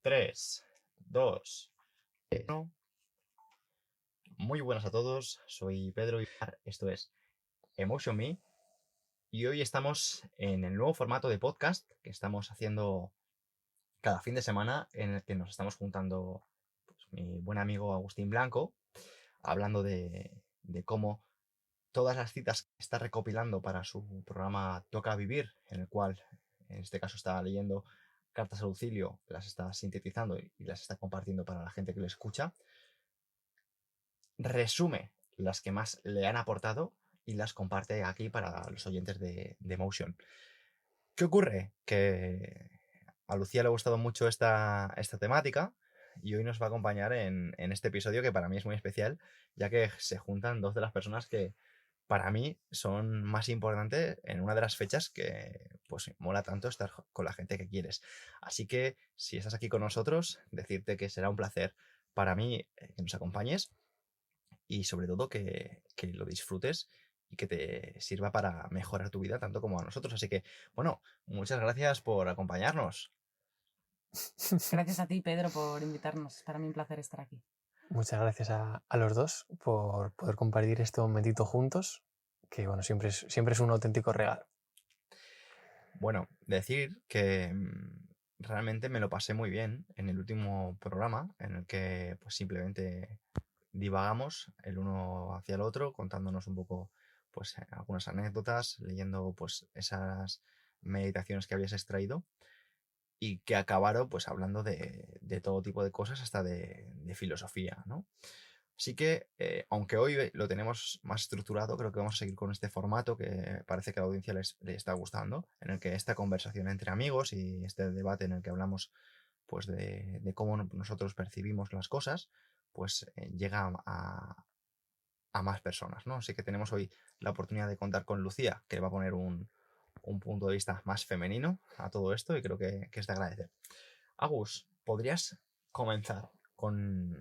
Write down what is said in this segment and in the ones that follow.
3, 2, 1. Muy buenas a todos, soy Pedro y esto es Emotion Me. Y hoy estamos en el nuevo formato de podcast que estamos haciendo cada fin de semana, en el que nos estamos juntando mi buen amigo Agustín Blanco, hablando de cómo todas las citas que está recopilando para su programa Toca Vivir, en el cual en este caso está leyendo cartas al auxilio, las está sintetizando y las está compartiendo para la gente que le escucha, resume las que más le han aportado y las comparte aquí para los oyentes de Emotion. ¿Qué ocurre? Que a Lucía le ha gustado mucho esta temática y hoy nos va a acompañar en este episodio que para mí es muy especial, ya que se juntan dos de las personas que para mí son más importantes en una de las fechas que pues mola tanto estar con la gente que quieres. Así que si estás aquí con nosotros, decirte que será un placer para mí que nos acompañes y sobre todo que lo disfrutes y que te sirva para mejorar tu vida tanto como a nosotros. Así que, bueno, muchas gracias por acompañarnos. Gracias a ti, Pedro, por invitarnos. Para mí un placer estar aquí. Muchas gracias a los dos por poder compartir este momentito juntos, que bueno, siempre es un auténtico regalo. Bueno, decir que realmente me lo pasé muy bien en el último programa, en el que pues simplemente divagamos el uno hacia el otro, contándonos un poco pues algunas anécdotas, leyendo pues esas meditaciones que habías extraído y que acabaron pues hablando de todo tipo de cosas, hasta de filosofía, ¿no? Así que, aunque hoy lo tenemos más estructurado, creo que vamos a seguir con este formato que parece que a la audiencia le está gustando, en el que esta conversación entre amigos y este debate en el que hablamos pues de cómo nosotros percibimos las cosas, pues llega a más personas, ¿no? Así que tenemos hoy la oportunidad de contar con Lucía, que va a poner un punto de vista más femenino a todo esto y creo que es de agradecer. Agus, ¿podrías comenzar con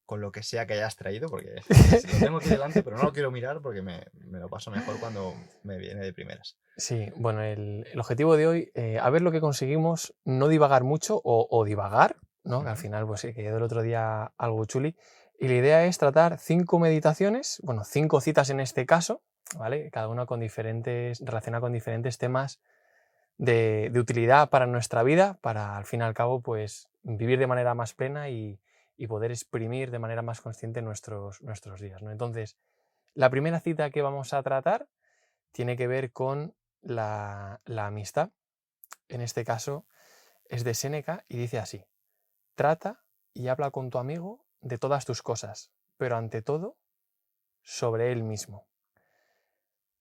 lo que sea que hayas traído? Porque lo tengo aquí delante, pero no lo quiero mirar porque me lo paso mejor cuando me viene de primeras. Sí, bueno, el objetivo de hoy, a ver lo que conseguimos, no divagar mucho o divagar, ¿no? Que al final pues sí, quedó el otro día algo chuli. Y la idea es tratar 5 meditaciones, bueno, 5 citas en este caso, ¿vale? Cada una relacionada con diferentes temas de utilidad para nuestra vida, para al fin y al cabo pues vivir de manera más plena y poder exprimir de manera más consciente nuestros días, ¿no? Entonces, la primera cita que vamos a tratar tiene que ver con la amistad. En este caso es de Séneca y dice así: trata y habla con tu amigo de todas tus cosas, pero ante todo sobre él mismo.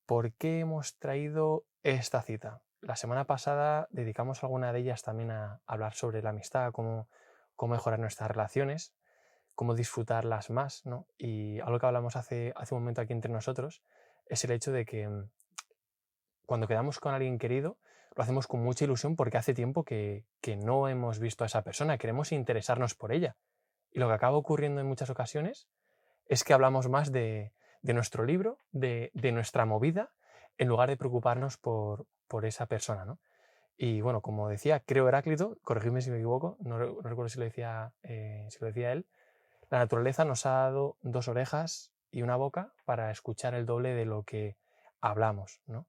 ¿Por qué hemos traído esta cita? La semana pasada dedicamos alguna de ellas también a hablar sobre la amistad, cómo mejorar nuestras relaciones, cómo disfrutarlas más, ¿no? Y algo que hablamos hace un momento aquí entre nosotros es el hecho de que cuando quedamos con alguien querido lo hacemos con mucha ilusión porque hace tiempo que no hemos visto a esa persona, queremos interesarnos por ella. Y lo que acaba ocurriendo en muchas ocasiones es que hablamos más de nuestro libro, de nuestra movida, en lugar de preocuparnos por esa persona, ¿no? Y bueno, como decía, creo Heráclito, corregidme si me equivoco, no recuerdo si lo decía él, la naturaleza nos ha dado 2 orejas y una boca para escuchar el doble de lo que hablamos, ¿no?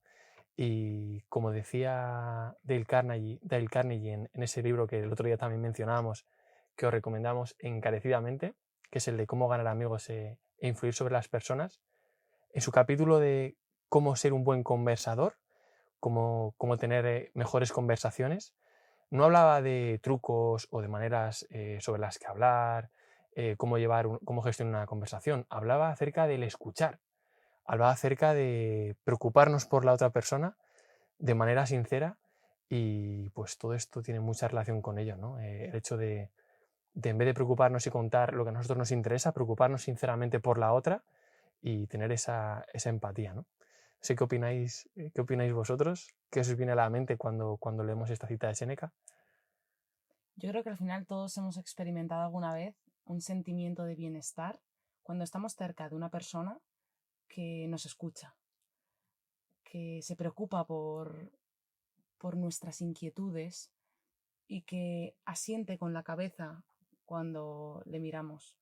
Y como decía Dale Carnegie en ese libro que el otro día también mencionábamos, que os recomendamos encarecidamente, que es el de cómo ganar amigos e influir sobre las personas, en su capítulo de cómo ser un buen conversador, cómo tener mejores conversaciones, no hablaba de trucos o de maneras sobre las que hablar, cómo gestionar una conversación, hablaba acerca del escuchar, hablaba acerca de preocuparnos por la otra persona de manera sincera y pues todo esto tiene mucha relación con ello, ¿no? El hecho de en vez de preocuparnos y contar lo que a nosotros nos interesa, preocuparnos sinceramente por la otra y tener esa empatía, ¿no? Sé qué opináis vosotros, qué os viene a la mente cuando leemos esta cita de Séneca. Yo creo que al final todos hemos experimentado alguna vez un sentimiento de bienestar cuando estamos cerca de una persona que nos escucha, que se preocupa por nuestras inquietudes y que asiente con la cabeza cuando le miramos.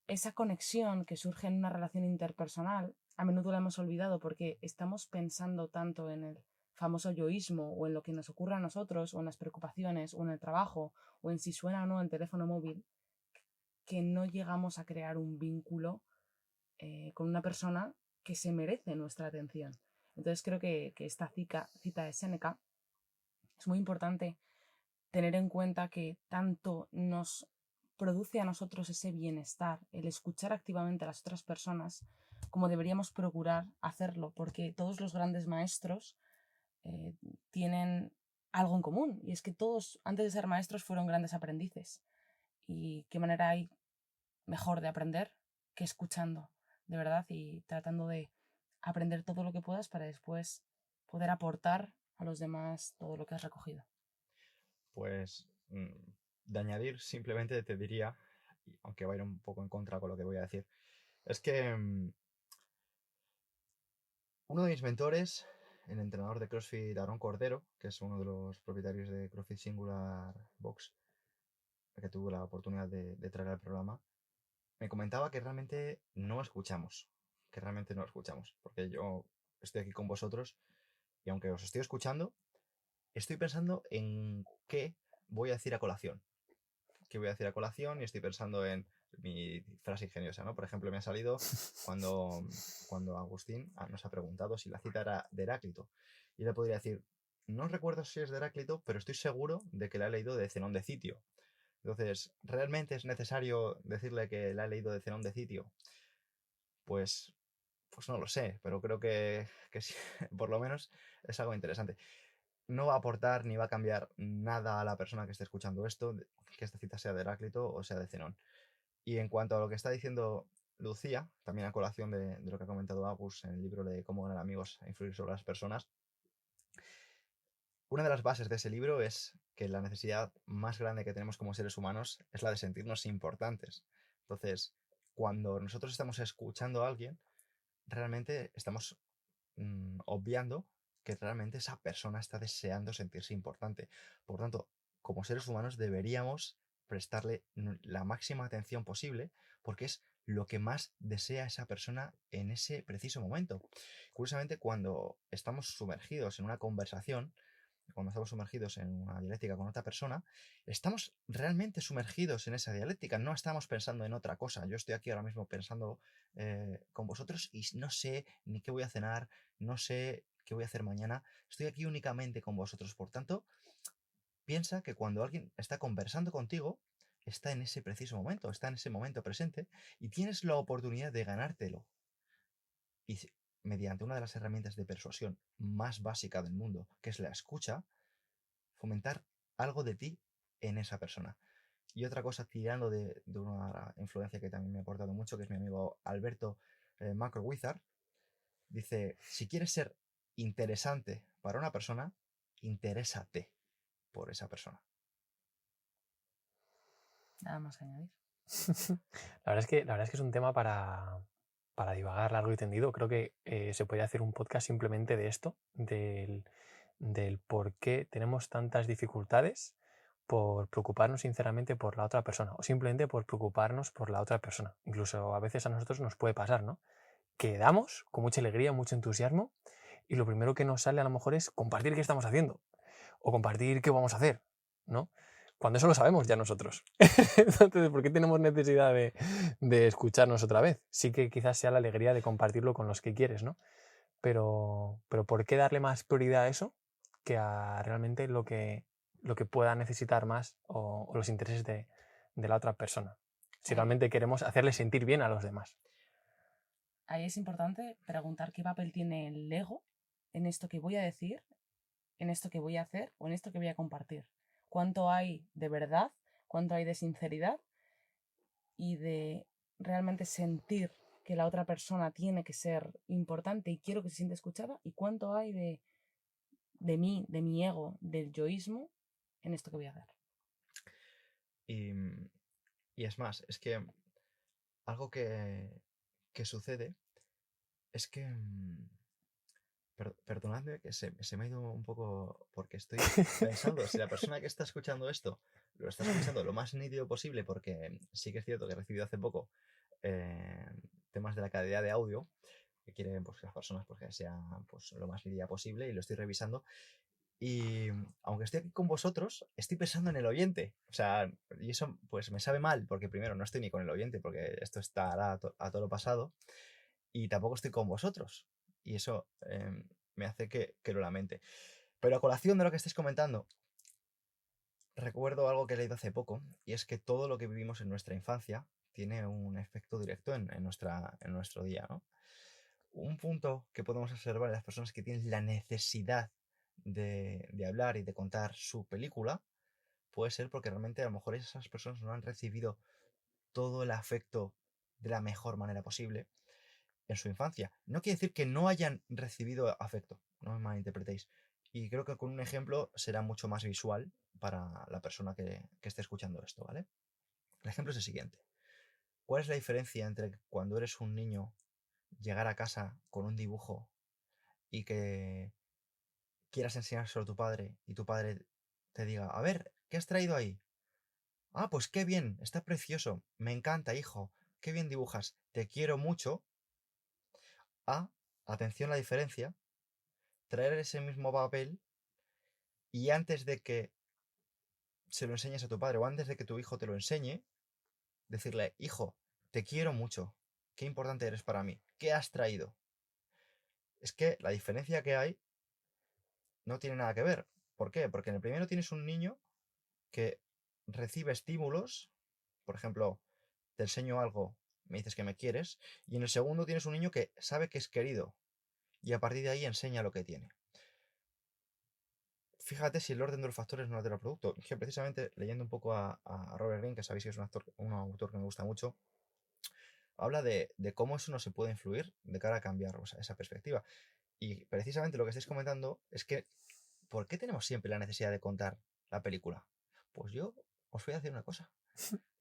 Esa conexión que surge en una relación interpersonal, a menudo la hemos olvidado porque estamos pensando tanto en el famoso yoísmo o en lo que nos ocurre a nosotros o en las preocupaciones o en el trabajo o en si suena o no el teléfono móvil, que no llegamos a crear un vínculo con una persona que se merece nuestra atención. Entonces creo que esta cita de Séneca es muy importante tener en cuenta que tanto nos produce a nosotros ese bienestar, el escuchar activamente a las otras personas, como deberíamos procurar hacerlo, porque todos los grandes maestros tienen algo en común, y es que todos, antes de ser maestros, fueron grandes aprendices. ¿Y qué manera hay mejor de aprender que escuchando, de verdad, y tratando de aprender todo lo que puedas para después poder aportar a los demás todo lo que has recogido? Pues de añadir, simplemente te diría, aunque va a ir un poco en contra con lo que voy a decir, es que uno de mis mentores, el entrenador de CrossFit Aaron Cordero, que es uno de los propietarios de CrossFit Singular Box, que tuve la oportunidad de traer al programa, me comentaba que realmente no escuchamos, porque yo estoy aquí con vosotros y aunque os estoy escuchando, estoy pensando en qué voy a decir a colación. ¿Qué voy a decir a colación? Y estoy pensando en mi frase ingeniosa, ¿no? Por ejemplo, me ha salido cuando Agustín nos ha preguntado si la cita era de Heráclito. Y le podría decir, no recuerdo si es de Heráclito, pero estoy seguro de que la he leído de Zenón de Citio. Entonces, ¿realmente es necesario decirle que la he leído de Zenón de Citio? Pues no lo sé, pero creo que sí, por lo menos es algo interesante. No va a aportar ni va a cambiar nada a la persona que esté escuchando esto, que esta cita sea de Heráclito o sea de Zenón. Y en cuanto a lo que está diciendo Lucía, también a colación de lo que ha comentado Agus en el libro de Cómo ganar amigos e influir sobre las personas, una de las bases de ese libro es que la necesidad más grande que tenemos como seres humanos es la de sentirnos importantes. Entonces, cuando nosotros estamos escuchando a alguien, realmente estamos obviando que realmente esa persona está deseando sentirse importante. Por tanto, como seres humanos deberíamos prestarle la máxima atención posible porque es lo que más desea esa persona en ese preciso momento. Curiosamente, cuando estamos sumergidos en una conversación, cuando estamos sumergidos en una dialéctica con otra persona, estamos realmente sumergidos en esa dialéctica, no estamos pensando en otra cosa. Yo estoy aquí ahora mismo pensando con vosotros y no sé ni qué voy a cenar, no sé qué voy a hacer mañana, estoy aquí únicamente con vosotros. Por tanto, piensa que cuando alguien está conversando contigo, está en ese preciso momento, está en ese momento presente y tienes la oportunidad de ganártelo. Y mediante una de las herramientas de persuasión más básica del mundo, que es la escucha, fomentar algo de ti en esa persona. Y otra cosa, tirando de una influencia que también me ha aportado mucho, que es mi amigo Alberto Macro Wizard, dice, si quieres ser interesante para una persona, interésate por esa persona. Nada más que añadir. La verdad es que es un tema para divagar largo y tendido. Creo que se podría hacer un podcast simplemente de esto, del por qué tenemos tantas dificultades por preocuparnos sinceramente por la otra persona o simplemente por preocuparnos por la otra persona. Incluso a veces a nosotros nos puede pasar, ¿no? Que damos con mucha alegría, mucho entusiasmo y lo primero que nos sale a lo mejor es compartir qué estamos haciendo o compartir qué vamos a hacer, ¿no? Cuando eso lo sabemos ya nosotros. Entonces, ¿por qué tenemos necesidad de escucharnos otra vez? Sí que quizás sea la alegría de compartirlo con los que quieres, ¿no? Pero ¿por qué darle más prioridad a eso que a realmente lo que pueda necesitar más o los intereses de la otra persona? Si realmente queremos hacerle sentir bien a los demás. Ahí es importante preguntar qué papel tiene el ego en esto que voy a decir, en esto que voy a hacer o en esto que voy a compartir. ¿Cuánto hay de verdad? ¿Cuánto hay de sinceridad? Y de realmente sentir que la otra persona tiene que ser importante y quiero que se sienta escuchada. ¿Y cuánto hay de mí, de mi ego, del yoísmo en esto que voy a hacer? Y es más, es que algo que sucede es que Perdonadme que se me ha ido un poco porque estoy pensando, si la persona que está escuchando esto lo está escuchando lo más nítido posible, porque sí que es cierto que he recibido hace poco eh, temas de la calidad de audio, que quieren pues, que las personas pues, que sea pues, lo más nítida posible, y lo estoy revisando. Y aunque estoy aquí con vosotros, estoy pensando en el oyente. O sea, y eso pues me sabe mal, porque primero no estoy ni con el oyente, porque esto estará a todo lo pasado, y tampoco estoy con vosotros. Y eso me hace que lo lamente. Pero a colación de lo que estáis comentando, recuerdo algo que he leído hace poco, y es que todo lo que vivimos en nuestra infancia tiene un efecto directo en nuestro día, ¿no? Un punto que podemos observar en las personas que tienen la necesidad de hablar y de contar su película puede ser porque realmente a lo mejor esas personas no han recibido todo el afecto de la mejor manera posible en su infancia. No quiere decir que no hayan recibido afecto, no me malinterpretéis. Y creo que con un ejemplo será mucho más visual para la persona que esté escuchando esto, ¿vale? El ejemplo es el siguiente. ¿Cuál es la diferencia entre cuando eres un niño llegar a casa con un dibujo y que quieras enseñárselo a tu padre y tu padre te diga, a ver, ¿qué has traído ahí? Ah, pues qué bien, está precioso, me encanta, hijo, qué bien dibujas, te quiero mucho. Atención a la diferencia, traer ese mismo papel y antes de que se lo enseñes a tu padre o antes de que tu hijo te lo enseñe, decirle, hijo, te quiero mucho, qué importante eres para mí, ¿qué has traído? Es que la diferencia que hay no tiene nada que ver. ¿Por qué? Porque en el primero tienes un niño que recibe estímulos, por ejemplo, te enseño algo, me dices que me quieres, y en el segundo tienes un niño que sabe que es querido y a partir de ahí enseña lo que tiene. Fíjate si el orden de los factores no altera el producto. Es que precisamente leyendo un poco a Robert Greene, que sabéis que es un autor que me gusta mucho, habla de cómo eso no se puede influir de cara a cambiar, o sea, esa perspectiva. Y precisamente lo que estáis comentando es que, ¿por qué tenemos siempre la necesidad de contar la película? Pues yo os voy a decir una cosa.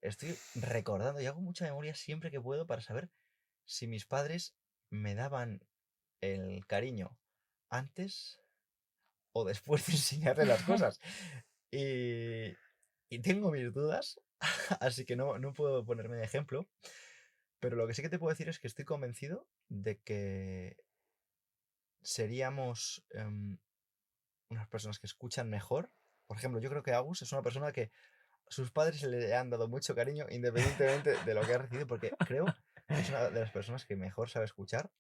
Estoy recordando y hago mucha memoria siempre que puedo para saber si mis padres me daban el cariño antes o después de enseñarle las cosas. Y, y tengo mis dudas, así que no puedo ponerme de ejemplo. Pero lo que sí que te puedo decir es que estoy convencido de que seríamos unas personas que escuchan mejor. Por ejemplo, yo creo que Agus es una persona que sus padres le han dado mucho cariño independientemente de lo que ha recibido, porque creo que es una de las personas que mejor sabe escuchar.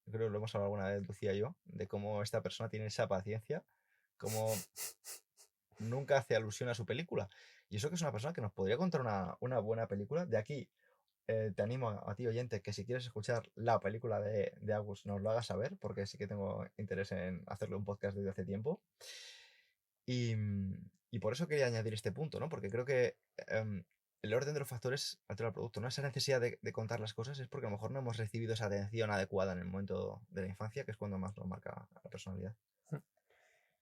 Creo que lo hemos hablado alguna vez, Lucía y yo, de cómo esta persona tiene esa paciencia, cómo nunca hace alusión a su película. Y eso que es una persona que nos podría contar una buena película. De aquí te animo a ti, oyente, que si quieres escuchar la película de Agus, nos lo hagas saber, porque sí que tengo interés en hacerle un podcast desde hace tiempo. Y, y por eso quería añadir este punto, ¿no? Porque creo que el orden de los factores altera el producto, ¿no? Esa necesidad de contar las cosas es porque a lo mejor no hemos recibido esa atención adecuada en el momento de la infancia, que es cuando más nos marca la personalidad.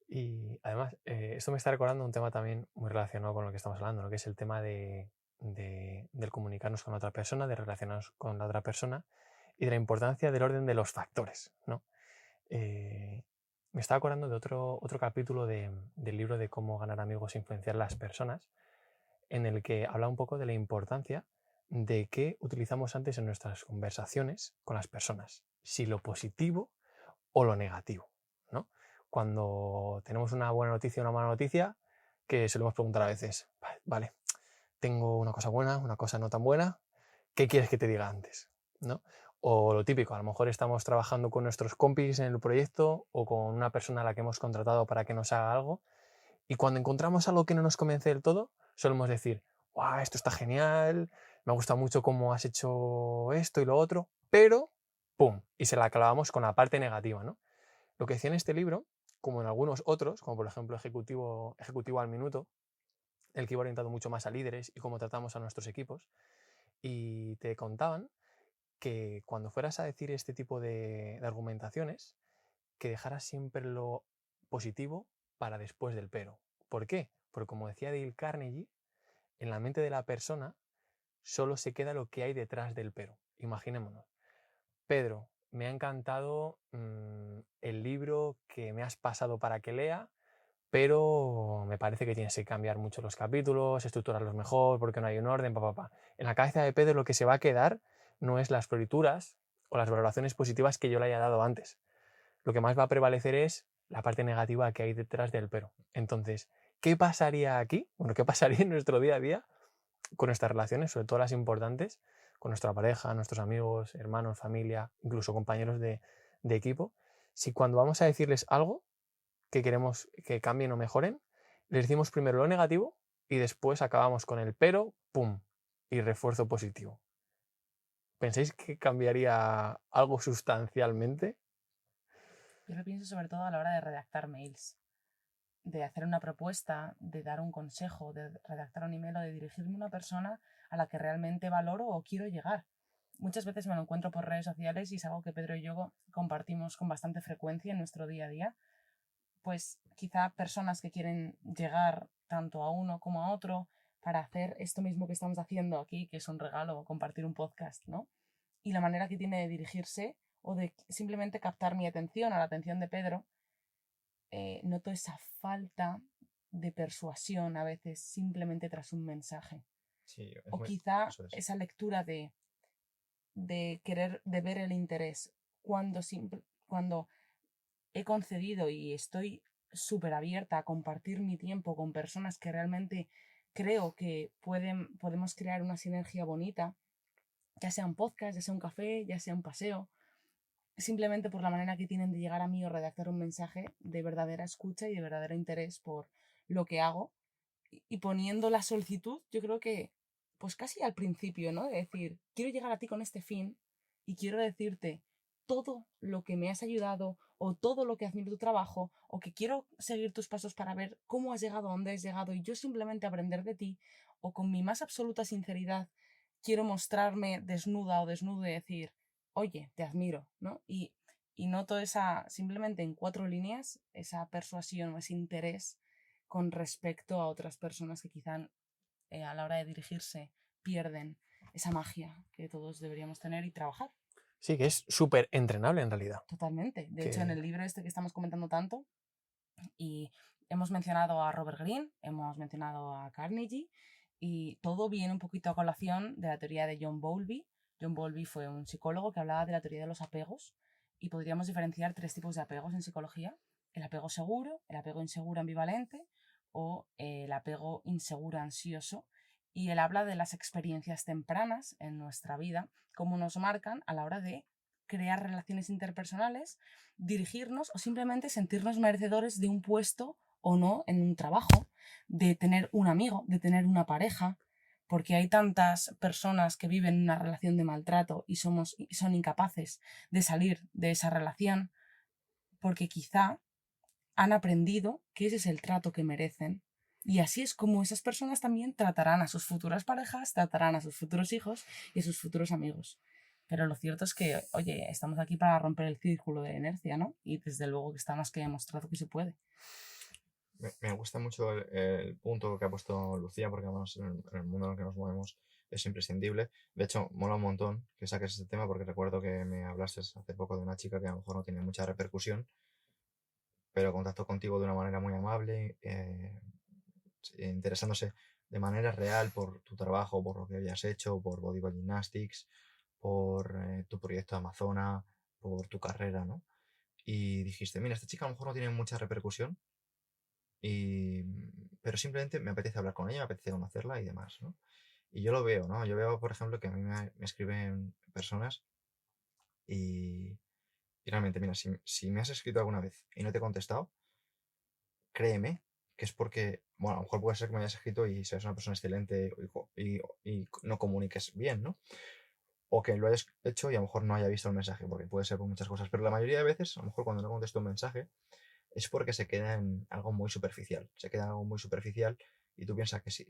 Y además, esto me está recordando un tema también muy relacionado con lo que estamos hablando, ¿no? Que es el tema del comunicarnos con otra persona, de relacionarnos con la otra persona y de la importancia del orden de los factores, ¿no? Me estaba acordando de otro capítulo del libro de Cómo ganar amigos e influenciar a las personas, en el que habla un poco de la importancia de qué utilizamos antes en nuestras conversaciones con las personas, si lo positivo o lo negativo, ¿no? Cuando tenemos una buena noticia o una mala noticia, que solemos preguntar a veces, vale, tengo una cosa buena, una cosa no tan buena, ¿qué quieres que te diga antes? ¿No? O lo típico, a lo mejor estamos trabajando con nuestros compis en el proyecto o con una persona a la que hemos contratado para que nos haga algo y cuando encontramos algo que no nos convence del todo, solemos decir, ¡guau! Esto está genial, me gusta mucho cómo has hecho esto y lo otro, pero ¡pum! Y se la clavamos con la parte negativa, ¿no? Lo que decía en este libro, como en algunos otros, como por ejemplo Ejecutivo al Minuto, el que iba orientado mucho más a líderes y cómo tratamos a nuestros equipos, y te contaban que cuando fueras a decir este tipo de argumentaciones, que dejaras siempre lo positivo para después del pero. ¿Por qué? Porque como decía Dale Carnegie, en la mente de la persona solo se queda lo que hay detrás del pero. Imaginémonos, Pedro me ha encantado el libro que me has pasado para que lea, pero me parece que tienes que cambiar mucho los capítulos, estructurarlos mejor, porque no hay un orden, En la cabeza de Pedro lo que se va a quedar no es las florituras o las valoraciones positivas que yo le haya dado antes. Lo que más va a prevalecer es la parte negativa que hay detrás del pero. Entonces, ¿qué pasaría aquí? Bueno, ¿qué pasaría en nuestro día a día con nuestras relaciones, sobre todo las importantes, con nuestra pareja, nuestros amigos, hermanos, familia, incluso compañeros de equipo, si cuando vamos a decirles algo que queremos que cambien o mejoren, les decimos primero lo negativo y después acabamos con el pero, ¡pum! Y refuerzo positivo. ¿Pensáis que cambiaría algo sustancialmente? Yo lo pienso sobre todo a la hora de redactar mails, de hacer una propuesta, de dar un consejo, de redactar un email o de dirigirme a una persona a la que realmente valoro o quiero llegar. Muchas veces me lo encuentro por redes sociales y es algo que Pedro y yo compartimos con bastante frecuencia en nuestro día a día. Pues quizá personas que quieren llegar tanto a uno como a otro para hacer esto mismo que estamos haciendo aquí, que es un regalo, compartir un podcast, ¿no? Y la manera que tiene de dirigirse o de simplemente captar mi atención o la atención de Pedro, noto esa falta de persuasión a veces simplemente tras un mensaje. Sí, es O muy... quizá Eso es. esa lectura de querer, de ver el interés cuando he concedido y estoy súper abierta a compartir mi tiempo con personas que realmente creo que podemos crear una sinergia bonita, ya sea un podcast, ya sea un café, ya sea un paseo, simplemente por la manera que tienen de llegar a mí o redactar un mensaje de verdadera escucha y de verdadero interés por lo que hago y poniendo la solicitud, yo creo que pues casi al principio, ¿no? De decir, quiero llegar a ti con este fin y quiero decirte todo lo que me has ayudado o todo lo que admiro tu trabajo o que quiero seguir tus pasos para ver cómo has llegado a dónde has llegado y yo simplemente aprender de ti o con mi más absoluta sinceridad quiero mostrarme desnuda o desnudo y decir, oye, te admiro, ¿no? Y noto simplemente en 4 líneas, esa persuasión o ese interés con respecto a otras personas que quizá a la hora de dirigirse pierden esa magia que todos deberíamos tener y trabajar. Sí, que es súper entrenable en realidad. Totalmente. De hecho, en el libro este que estamos comentando tanto, y hemos mencionado a Robert Greene, hemos mencionado a Carnegie, y todo viene un poquito a colación de la teoría de John Bowlby. John Bowlby fue un psicólogo que hablaba de la teoría de los apegos y podríamos diferenciar 3 tipos de apegos en psicología: el apego seguro, el apego inseguro ambivalente o el apego inseguro ansioso. Y él habla de las experiencias tempranas en nuestra vida, cómo nos marcan a la hora de crear relaciones interpersonales, dirigirnos o simplemente sentirnos merecedores de un puesto o no en un trabajo, de tener un amigo, de tener una pareja, porque hay tantas personas que viven en una relación de maltrato y son incapaces de salir de esa relación porque quizá han aprendido que ese es el trato que merecen. Y así es como esas personas también tratarán a sus futuras parejas, tratarán a sus futuros hijos y a sus futuros amigos. Pero lo cierto es que, oye, estamos aquí para romper el círculo de inercia, ¿no? Y desde luego que está más que demostrado que se puede. Me gusta mucho el punto que ha puesto Lucía, porque además en el mundo en el que nos movemos es imprescindible. De hecho, mola un montón que saques este tema, porque recuerdo que me hablaste hace poco de una chica que a lo mejor no tiene mucha repercusión, pero contactó contigo de una manera muy amable, interesándose de manera real por tu trabajo, por lo que habías hecho, por Body Gymnastics, por tu proyecto de Amazona, por tu carrera, ¿no? Y dijiste, mira, esta chica a lo mejor no tiene mucha repercusión, pero simplemente me apetece hablar con ella, me apetece conocerla y demás, ¿no? Y yo lo veo, ¿no? Yo veo, por ejemplo, que a mí me escriben personas y, y realmente, mira, si me has escrito alguna vez y no te he contestado, créeme que es porque, bueno, a lo mejor puede ser que me hayas escrito y seas una persona excelente y no comuniques bien, ¿no? O que lo hayas hecho y a lo mejor no haya visto el mensaje, porque puede ser por muchas cosas. Pero la mayoría de veces, a lo mejor cuando no contesto un mensaje, es porque se queda en algo muy superficial. Se queda en algo muy superficial y tú piensas que si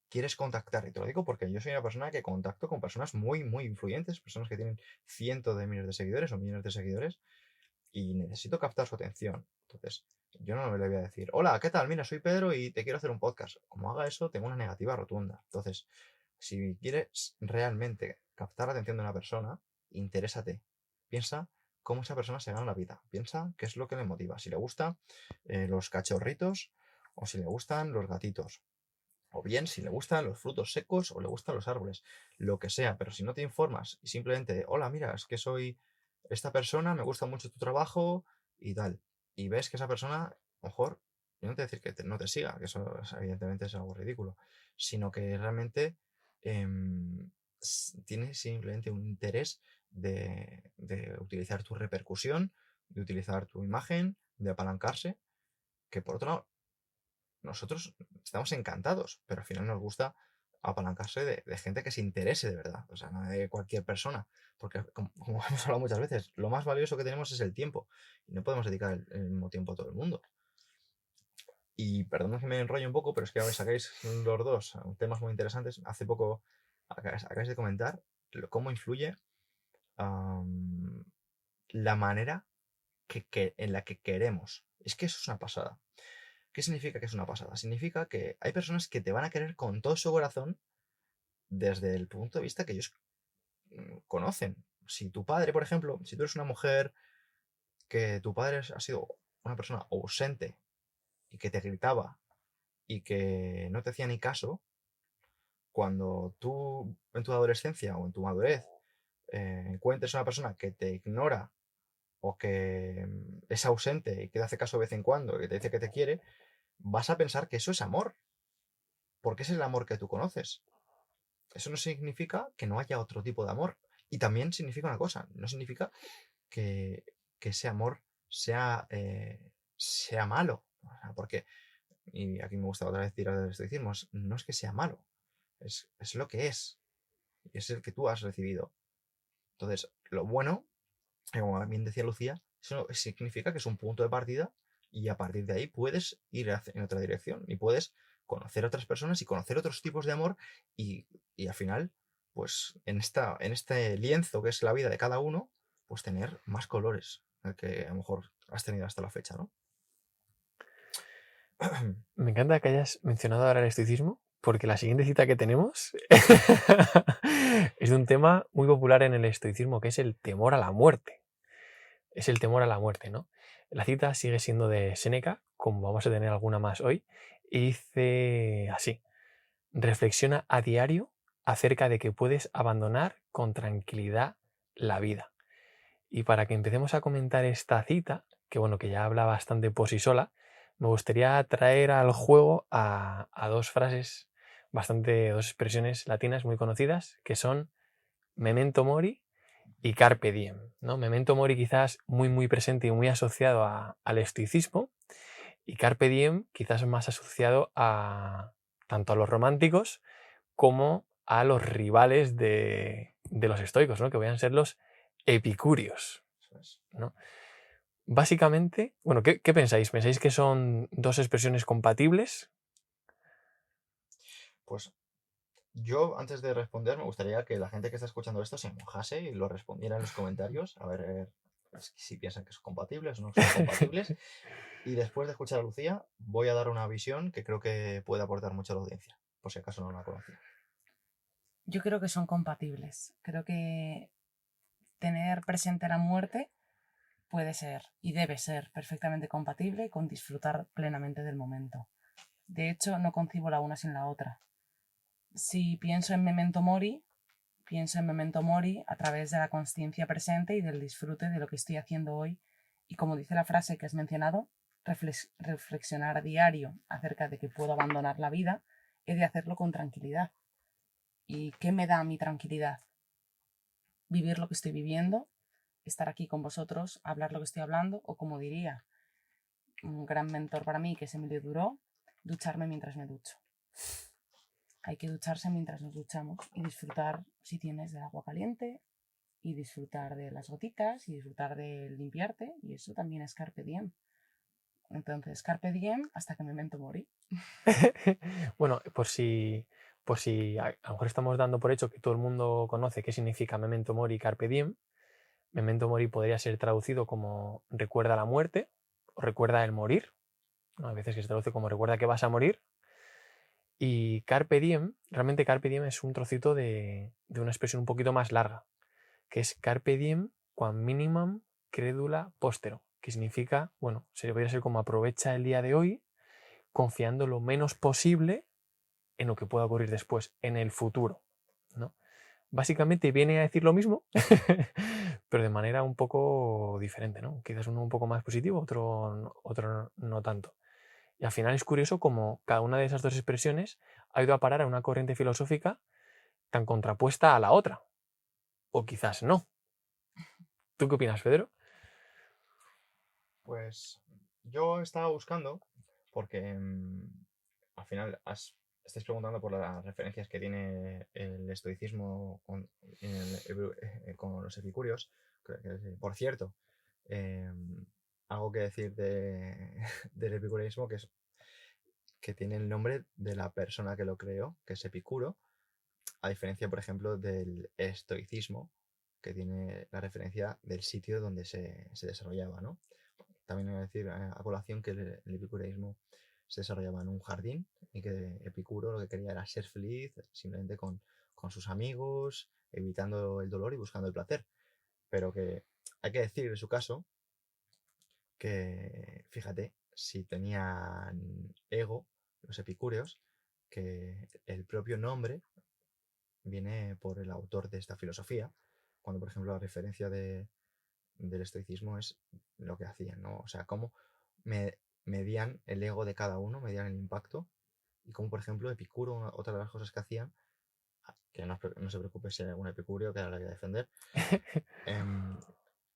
quieres contactar, y te lo digo porque yo soy una persona que contacto con personas muy, muy influyentes, personas que tienen cientos de miles de seguidores o millones de seguidores, y necesito captar su atención. Entonces, yo no le voy a decir, hola, ¿qué tal? Mira, soy Pedro y te quiero hacer un podcast. Como haga eso, tengo una negativa rotunda. Entonces, si quieres realmente captar la atención de una persona, interésate. Piensa cómo esa persona se gana la vida. Piensa qué es lo que le motiva. Si le gustan los cachorritos o si le gustan los gatitos. O bien si le gustan los frutos secos o le gustan los árboles. Lo que sea. Pero si no te informas y simplemente, hola, mira, es que soy esta persona, me gusta mucho tu trabajo y tal. Y ves que esa persona, a lo mejor, yo no te voy a decir que no te siga, que eso evidentemente es algo ridículo, sino que realmente tiene simplemente un interés de utilizar tu repercusión, de utilizar tu imagen, de apalancarse, que por otro lado, nosotros estamos encantados, pero al final nos gusta apalancarse de gente que se interese de verdad, o sea, no de cualquier persona, porque como hemos hablado muchas veces, lo más valioso que tenemos es el tiempo, y no podemos dedicar el mismo tiempo a todo el mundo. Y perdón que me enrollo un poco, pero es que ahora sacáis los dos temas muy interesantes. Hace poco acabáis de comentar cómo influye la manera en la que queremos. Es que eso es una pasada. ¿Qué significa que es una pasada? Significa que hay personas que te van a querer con todo su corazón desde el punto de vista que ellos conocen. Si tu padre, por ejemplo, si tú eres una mujer que tu padre ha sido una persona ausente y que te gritaba y que no te hacía ni caso, cuando tú en tu adolescencia o en tu madurez encuentres una persona que te ignora o que es ausente y que te hace caso de vez en cuando, que te dice que te quiere, vas a pensar que eso es amor, porque es el amor que tú conoces. Eso no significa que no haya otro tipo de amor. Y también significa una cosa, no significa que, que ese amor sea malo. O sea, porque, y aquí me gusta otra vez tirar del estoicismo, no es que sea malo, es lo que es. Y es el que tú has recibido. Entonces, lo bueno, como bien decía Lucía, eso significa que es un punto de partida y a partir de ahí puedes ir en otra dirección y puedes conocer a otras personas y conocer otros tipos de amor y al final, pues en este lienzo que es la vida de cada uno, pues tener más colores del que a lo mejor has tenido hasta la fecha, ¿no? Me encanta que hayas mencionado ahora el estoicismo, porque la siguiente cita que tenemos es de un tema muy popular en el estoicismo, que es el temor a la muerte. Es el temor a la muerte, ¿no? La cita sigue siendo de Séneca, como vamos a tener alguna más hoy, y dice así: reflexiona a diario acerca de que puedes abandonar con tranquilidad la vida. Y para que empecemos a comentar esta cita, que bueno, que ya habla bastante por sí sola, me gustaría traer al juego a dos frases dos expresiones latinas muy conocidas, que son memento mori y carpe diem, ¿no? Memento mori quizás muy presente y muy asociado al estoicismo, y carpe diem quizás más asociado tanto a los románticos como a los rivales de los estoicos, ¿no? Que vayan a ser los epicúreos, ¿no? Básicamente, bueno, ¿qué pensáis? ¿Pensáis que son dos expresiones compatibles? Pues yo, antes de responder, me gustaría que la gente que está escuchando esto se mojase y lo respondiera en los comentarios, a ver si piensan que son compatibles o no son compatibles. Y después de escuchar a Lucía, voy a dar una visión que creo que puede aportar mucho a la audiencia, por si acaso no la conocía. Yo creo que son compatibles. Creo que tener presente la muerte puede ser y debe ser perfectamente compatible con disfrutar plenamente del momento. De hecho, no concibo la una sin la otra. Si pienso en Memento Mori a través de la consciencia presente y del disfrute de lo que estoy haciendo hoy. Y como dice la frase que has mencionado, reflexionar a diario acerca de que puedo abandonar la vida, he de hacerlo con tranquilidad. ¿Y qué me da mi tranquilidad? Vivir lo que estoy viviendo, estar aquí con vosotros, hablar lo que estoy hablando, o como diría un gran mentor para mí, que es Emilio Duró, ducharme mientras me ducho. Hay que ducharse mientras nos duchamos y disfrutar, si tienes, del agua caliente y disfrutar de las gotitas y disfrutar de limpiarte, y eso también es carpe diem. Entonces, carpe diem hasta que memento mori. Bueno, por si a lo mejor estamos dando por hecho que todo el mundo conoce qué significa memento mori y carpe diem. Memento mori podría ser traducido como recuerda la muerte o recuerda el morir, ¿no? A veces que se traduce como recuerda que vas a morir. Y carpe diem, realmente carpe diem es un trocito de una expresión un poquito más larga, que es carpe diem quam minimum crédula postero, que significa, bueno, podría ser como aprovecha el día de hoy, confiando lo menos posible en lo que pueda ocurrir después, en el futuro, ¿no? Básicamente viene a decir lo mismo, pero de manera un poco diferente, ¿no? Quizás uno un poco más positivo, otro no tanto. Y al final es curioso cómo cada una de esas dos expresiones ha ido a parar a una corriente filosófica tan contrapuesta a la otra. O quizás no. ¿Tú qué opinas, Pedro? Pues yo estaba buscando, porque al final estáis preguntando por las referencias que tiene el estoicismo con los epicúreos. Por cierto, algo que decir del epicureísmo, que tiene el nombre de la persona que lo creó, que es Epicuro, a diferencia, por ejemplo, del estoicismo, que tiene la referencia del sitio donde se desarrollaba, ¿no? También voy a decir a colación que el epicureísmo se desarrollaba en un jardín y que Epicuro lo que quería era ser feliz simplemente con sus amigos, evitando el dolor y buscando el placer. Pero que hay que decir en su caso que, fíjate, si tenían ego los epicúreos, que el propio nombre viene por el autor de esta filosofía, cuando por ejemplo la referencia del estoicismo es lo que hacían, ¿no? O sea, cómo medían el ego de cada uno, medían el impacto, y como por ejemplo Epicuro, otra de las cosas que hacían, que no se preocupe si hay algún epicúreo que ahora la voy a defender,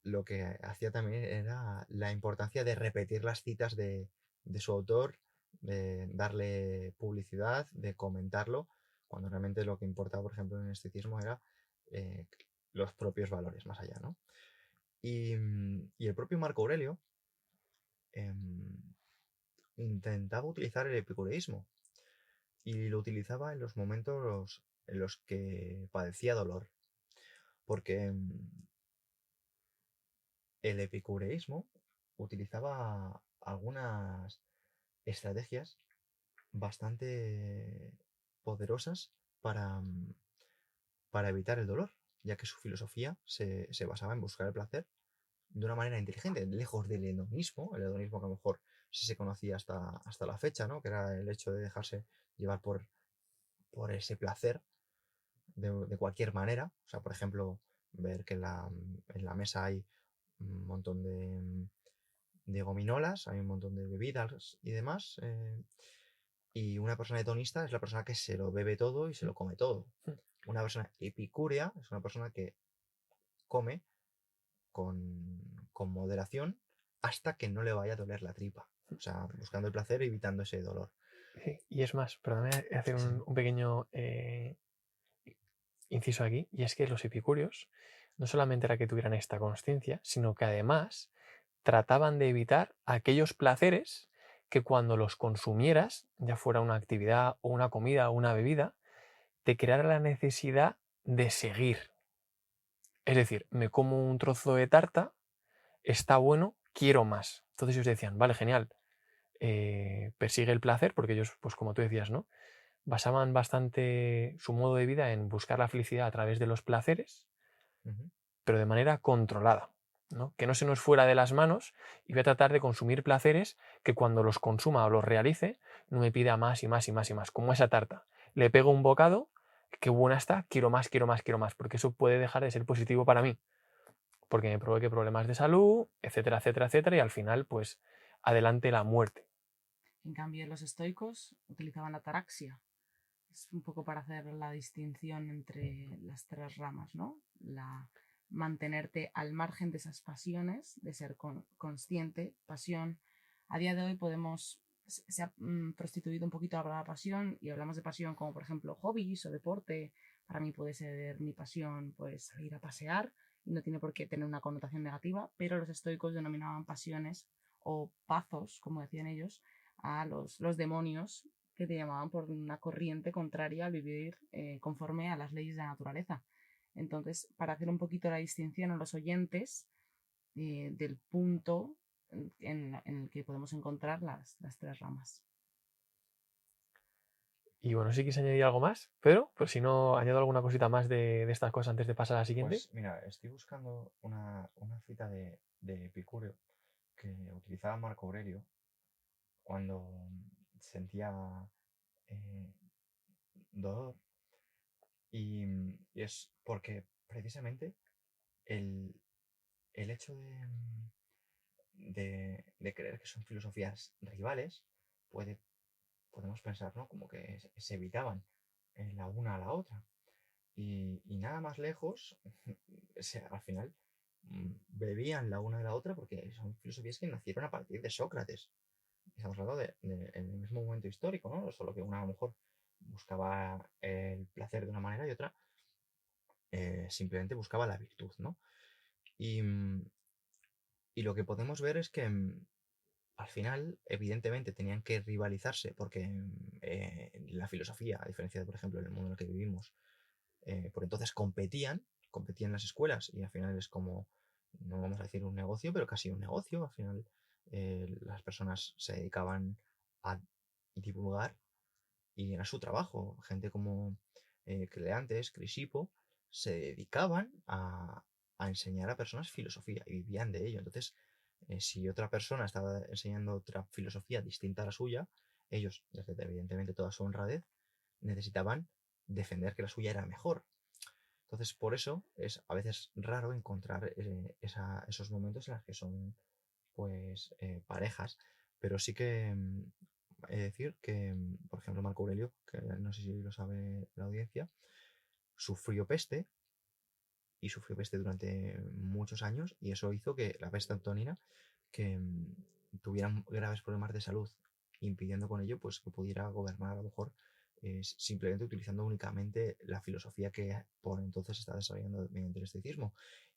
lo que hacía también era la importancia de repetir las citas de su autor, de darle publicidad, de comentarlo, cuando realmente lo que importaba, por ejemplo, en el estoicismo era eh, los propios valores más allá, ¿no? Y el propio Marco Aurelio intentaba utilizar el epicureísmo y lo utilizaba en los momentos en los que padecía dolor, porque el epicureísmo utilizaba algunas estrategias bastante poderosas para evitar el dolor, ya que su filosofía se basaba en buscar el placer de una manera inteligente, lejos del hedonismo, el hedonismo que a lo mejor sí se conocía hasta la fecha, ¿no? Que era el hecho de dejarse llevar por ese placer de cualquier manera. O sea, por ejemplo, ver que en la mesa hay un montón de gominolas, hay un montón de bebidas y demás. Y una persona hedonista es la persona que se lo bebe todo y se lo come todo. Una persona epicúrea es una persona que come con moderación hasta que no le vaya a doler la tripa. O sea, buscando el placer, evitando ese dolor. Y es más, perdóname hacer un pequeño inciso aquí, y es que los epicúreos no solamente era que tuvieran esta consciencia, sino que además trataban de evitar aquellos placeres que cuando los consumieras, ya fuera una actividad o una comida o una bebida, te creara la necesidad de seguir. Es decir, me como un trozo de tarta, está bueno, quiero más. Entonces ellos decían, vale, genial, persigue el placer, porque ellos, pues como tú decías, ¿no? Basaban bastante su modo de vida en buscar la felicidad a través de los placeres, pero de manera controlada, ¿no? Que no se nos fuera de las manos y voy a tratar de consumir placeres que cuando los consuma o los realice no me pida más y más y más y más, como esa tarta. Le pego un bocado, qué buena está, quiero más, quiero más, quiero más, porque eso puede dejar de ser positivo para mí, porque me provoque problemas de salud, etcétera, etcétera, etcétera, y al final, pues, adelante la muerte. En cambio, los estoicos utilizaban la ataraxia. Es un poco para hacer la distinción entre las tres ramas, ¿no? Mantenerte al margen de esas pasiones, de ser consciente, pasión. A día de hoy se ha prostituido un poquito la palabra pasión y hablamos de pasión como por ejemplo hobbies o deporte. Para mí puede ser mi pasión pues salir a pasear y no tiene por qué tener una connotación negativa, pero los estoicos denominaban pasiones o pazos, como decían ellos, a los demonios que te llamaban por una corriente contraria al vivir conforme a las leyes de la naturaleza. Entonces, para hacer un poquito la distinción a los oyentes del punto en el que podemos encontrar las tres ramas. Y bueno, si quieres añadir algo más, Pedro, pues si no, añado alguna cosita más de estas cosas antes de pasar a la siguiente. Pues mira, estoy buscando una cita de Epicuro que utilizaba Marco Aurelio cuando sentía eh, dolor y es porque precisamente el, el hecho de creer que son filosofías rivales podemos pensar, ¿no? Como que se evitaban la una a la otra. Y nada más lejos, o sea, al final bebían la una de la otra porque son filosofías que nacieron a partir de Sócrates. Estamos hablando en el mismo momento histórico, ¿no? Solo que una a lo mejor buscaba el placer de una manera y otra simplemente buscaba la virtud, ¿no? Y, y lo que podemos ver es que al final, evidentemente, tenían que rivalizarse porque la filosofía, a diferencia de, por ejemplo, en el mundo en el que vivimos, por entonces competían en las escuelas y al final es como, no vamos a decir un negocio, pero casi un negocio. Al final las personas se dedicaban a divulgar y era su trabajo. Gente como Cleantes, Crisipo, se dedicaban a enseñar a personas filosofía y vivían de ello. Entonces, si otra persona estaba enseñando otra filosofía distinta a la suya, ellos, desde evidentemente toda su honradez, necesitaban defender que la suya era mejor. Entonces, por eso es a veces raro encontrar esos momentos en los que son pues parejas, pero sí que he de decir que, por ejemplo, Marco Aurelio, que no sé si lo sabe la audiencia, sufrió peste y sufrió peste durante muchos años y eso hizo que la peste antonina que tuvieran graves problemas de salud, impidiendo con ello pues que pudiera gobernar a lo mejor simplemente utilizando únicamente la filosofía que por entonces estaba desarrollando mediante el estoicismo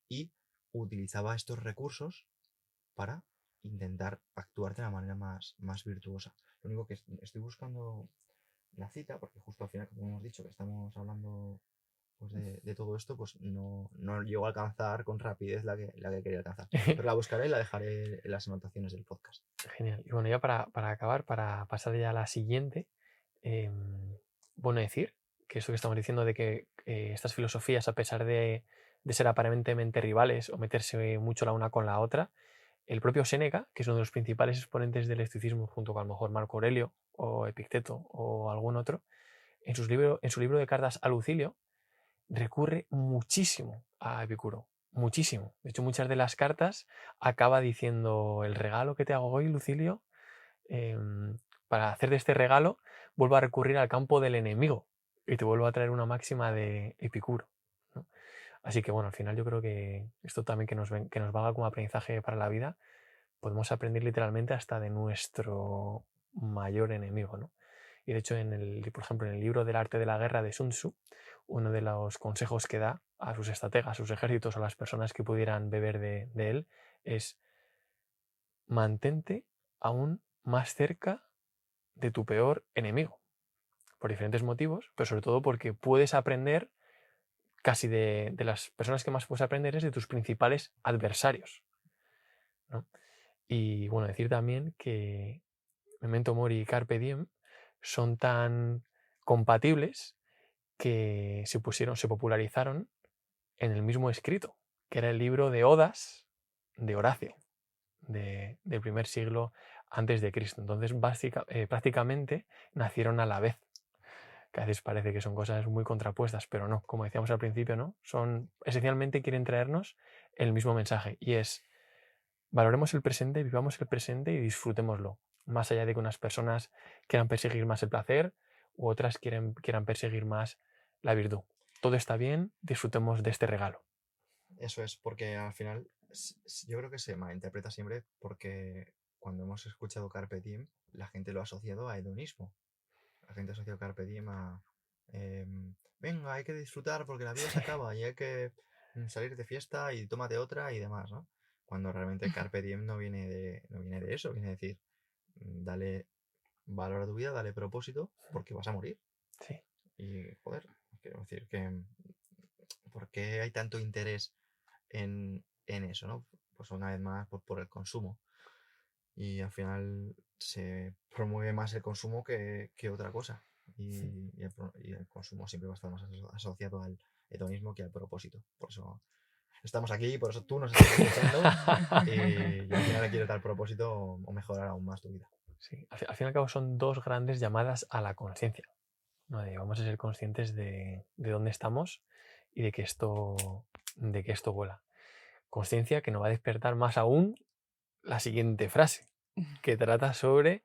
y utilizaba estos recursos para intentar actuar de la manera más virtuosa. Lo único que estoy buscando la cita, porque justo al final, como hemos dicho, que estamos hablando pues, de todo esto, pues no llego a alcanzar con rapidez la que quería alcanzar. Pero la buscaré y la dejaré en las anotaciones del podcast. Genial. Y bueno, ya para acabar, para pasar ya a la siguiente, bueno decir que esto que estamos diciendo de que estas filosofías, a pesar de ser aparentemente rivales o meterse mucho la una con la otra, el propio Séneca, que es uno de los principales exponentes del estoicismo, junto con a lo mejor Marco Aurelio o Epicteto o algún otro, en su libro de cartas a Lucilio, recurre muchísimo a Epicuro. Muchísimo. De hecho, muchas de las cartas acaba diciendo: el regalo que te hago hoy, Lucilio, para hacer de este regalo, vuelvo a recurrir al campo del enemigo y te vuelvo a traer una máxima de Epicuro, ¿no? Así que bueno, al final yo creo que esto también que nos valga como aprendizaje para la vida, podemos aprender literalmente hasta de nuestro mayor enemigo, ¿no? Y de hecho, por ejemplo, en el libro del arte de la guerra de Sun Tzu, uno de los consejos que da a sus estrategas, a sus ejércitos, a las personas que pudieran beber de él, es: mantente aún más cerca de tu peor enemigo, por diferentes motivos, pero sobre todo porque puedes aprender casi de las personas que más puedes aprender es de tus principales adversarios, ¿no? Y bueno, decir también que Memento Mori y Carpe Diem son tan compatibles que se popularizaron en el mismo escrito, que era el libro de Odas de Horacio, del primer siglo antes de Cristo. Entonces, prácticamente nacieron a la vez, que a veces parece que son cosas muy contrapuestas, pero no, como decíamos al principio, ¿no? Esencialmente quieren traernos el mismo mensaje, y es: valoremos el presente, vivamos el presente y disfrutémoslo, más allá de que unas personas quieran perseguir más el placer u otras quieran perseguir más la virtud. Todo está bien, disfrutemos de este regalo. Eso es, porque al final yo creo que se malinterpreta siempre porque cuando hemos escuchado Carpe Diem, la gente lo ha asociado a hedonismo. La gente asocia Carpe Diem a venga, hay que disfrutar porque la vida se acaba y hay que salir de fiesta y tómate otra y demás, ¿no? Cuando realmente Carpe Diem no viene de eso, viene a decir, dale valor a tu vida, dale propósito, porque vas a morir. Sí. Y, joder, quiero decir que ¿por qué hay tanto interés en eso, ¿no? Pues una vez más por el consumo. Y al final se promueve más el consumo que otra cosa. y el consumo siempre va a estar más asociado al hedonismo que al propósito. Por eso estamos aquí, por eso tú nos estás escuchando y al final le quieres dar propósito o mejorar aún más tu vida. Sí, al fin y al cabo son dos grandes llamadas a la conciencia, ¿no? Vamos a ser conscientes de dónde estamos y de que esto vuela. Conciencia que nos va a despertar más aún la siguiente frase, que trata sobre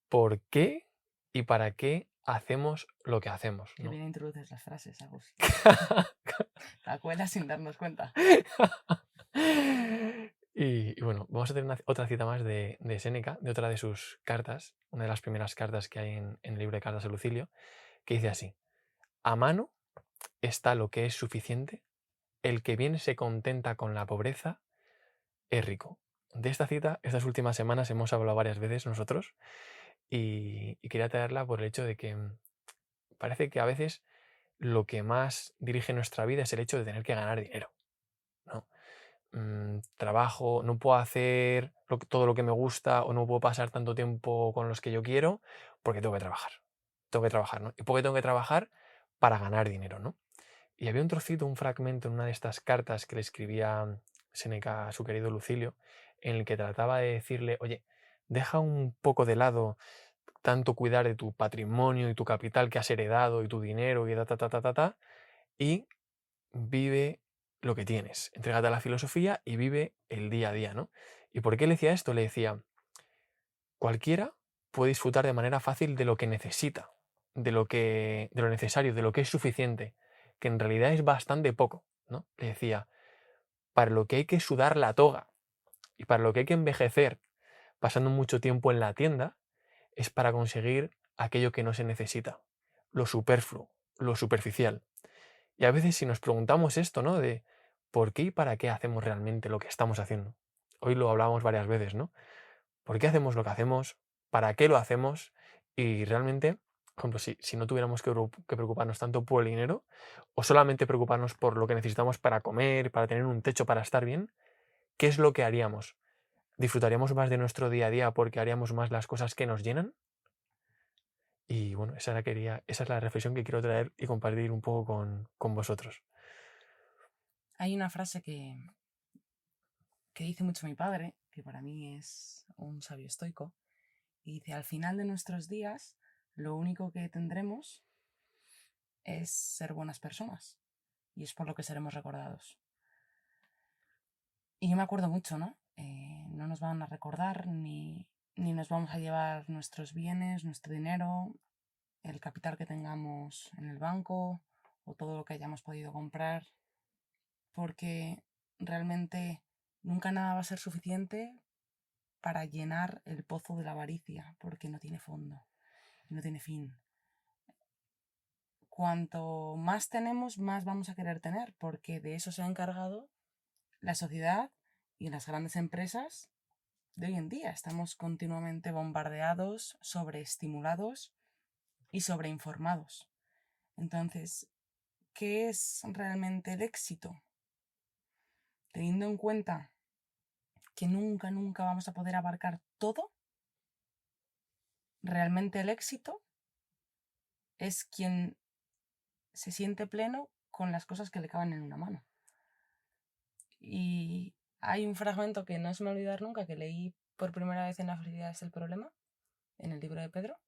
por qué y para qué hacemos lo que hacemos, Que ¿no? bien introduces las frases, Agus. La cuela sin darnos cuenta. Y bueno, vamos a tener otra cita más de Séneca, de otra de sus cartas, una de las primeras cartas que hay en el libro de Cartas a Lucilio, que dice así: a mano está lo que es suficiente, el que bien se contenta con la pobreza es rico. De esta cita, estas últimas semanas hemos hablado varias veces nosotros y quería traerla por el hecho de que parece que a veces lo que más dirige nuestra vida es el hecho de tener que ganar dinero, ¿no? Trabajo, no puedo hacer todo lo que me gusta o no puedo pasar tanto tiempo con los que yo quiero porque tengo que trabajar. Tengo que trabajar, ¿no? ¿Y por qué tengo que trabajar? Para ganar dinero, ¿no? Y había un trocito, un fragmento en una de estas cartas que le escribía Séneca a su querido Lucilio, en el que trataba de decirle, oye, deja un poco de lado tanto cuidar de tu patrimonio y tu capital que has heredado y tu dinero y y vive lo que tienes. Entrégate a la filosofía y vive el día a día, ¿no? ¿Y por qué le decía esto? Le decía, cualquiera puede disfrutar de manera fácil de lo que necesita, de lo necesario, de lo que es suficiente, que en realidad es bastante poco, ¿no? Le decía, para lo que hay que sudar la toga y para lo que hay que envejecer pasando mucho tiempo en la tienda, es para conseguir aquello que no se necesita, lo superfluo, lo superficial. Y a veces si nos preguntamos esto, ¿no? De por qué y para qué hacemos realmente lo que estamos haciendo. Hoy lo hablábamos varias veces, ¿no? ¿Por qué hacemos lo que hacemos? ¿Para qué lo hacemos? Y realmente, por ejemplo, si no tuviéramos que preocuparnos tanto por el dinero o solamente preocuparnos por lo que necesitamos para comer, para tener un techo, para estar bien, ¿qué es lo que haríamos? ¿Disfrutaríamos más de nuestro día a día porque haríamos más las cosas que nos llenan? Y bueno, esa es la reflexión que quiero traer y compartir un poco con vosotros. Hay una frase que dice mucho mi padre, que para mí es un sabio estoico, y dice, al final de nuestros días, lo único que tendremos es ser buenas personas, y es por lo que seremos recordados. Y yo me acuerdo mucho, ¿no? No nos van a recordar ni nos vamos a llevar nuestros bienes, nuestro dinero, el capital que tengamos en el banco o todo lo que hayamos podido comprar, porque realmente nunca nada va a ser suficiente para llenar el pozo de la avaricia, porque no tiene fondo, no tiene fin. Cuanto más tenemos, más vamos a querer tener, porque de eso se ha encargado la sociedad y las grandes empresas de hoy en día. Estamos continuamente bombardeados, sobreestimulados y sobreinformados. Entonces, ¿qué es realmente el éxito? Teniendo en cuenta que nunca vamos a poder abarcar todo, realmente el éxito es quien se siente pleno con las cosas que le caben en una mano. Y hay un fragmento que no se me va a olvidar nunca, que leí por primera vez en La felicidad es el problema, en el libro de Pedro,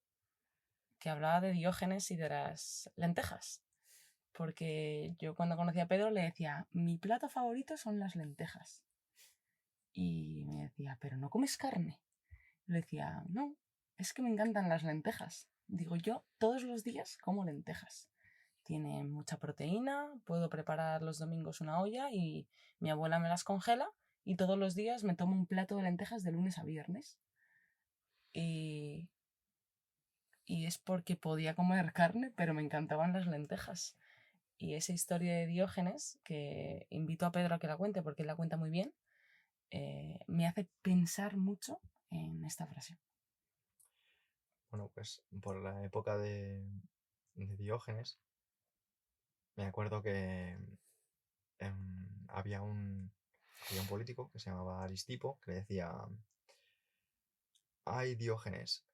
que hablaba de Diógenes y de las lentejas. Porque yo cuando conocí a Pedro le decía, mi plato favorito son las lentejas. Y me decía, ¿pero no comes carne? Le decía, no, es que me encantan las lentejas. Digo, yo todos los días como lentejas. Tiene mucha proteína, puedo preparar los domingos una olla y mi abuela me las congela y todos los días me tomo un plato de lentejas de lunes a viernes. Y es porque podía comer carne, pero me encantaban las lentejas. Y esa historia de Diógenes, que invito a Pedro a que la cuente porque él la cuenta muy bien, me hace pensar mucho en esta frase. Bueno, pues por la época de Diógenes, me acuerdo que había un político que se llamaba Aristipo que le decía, ay Diógenes,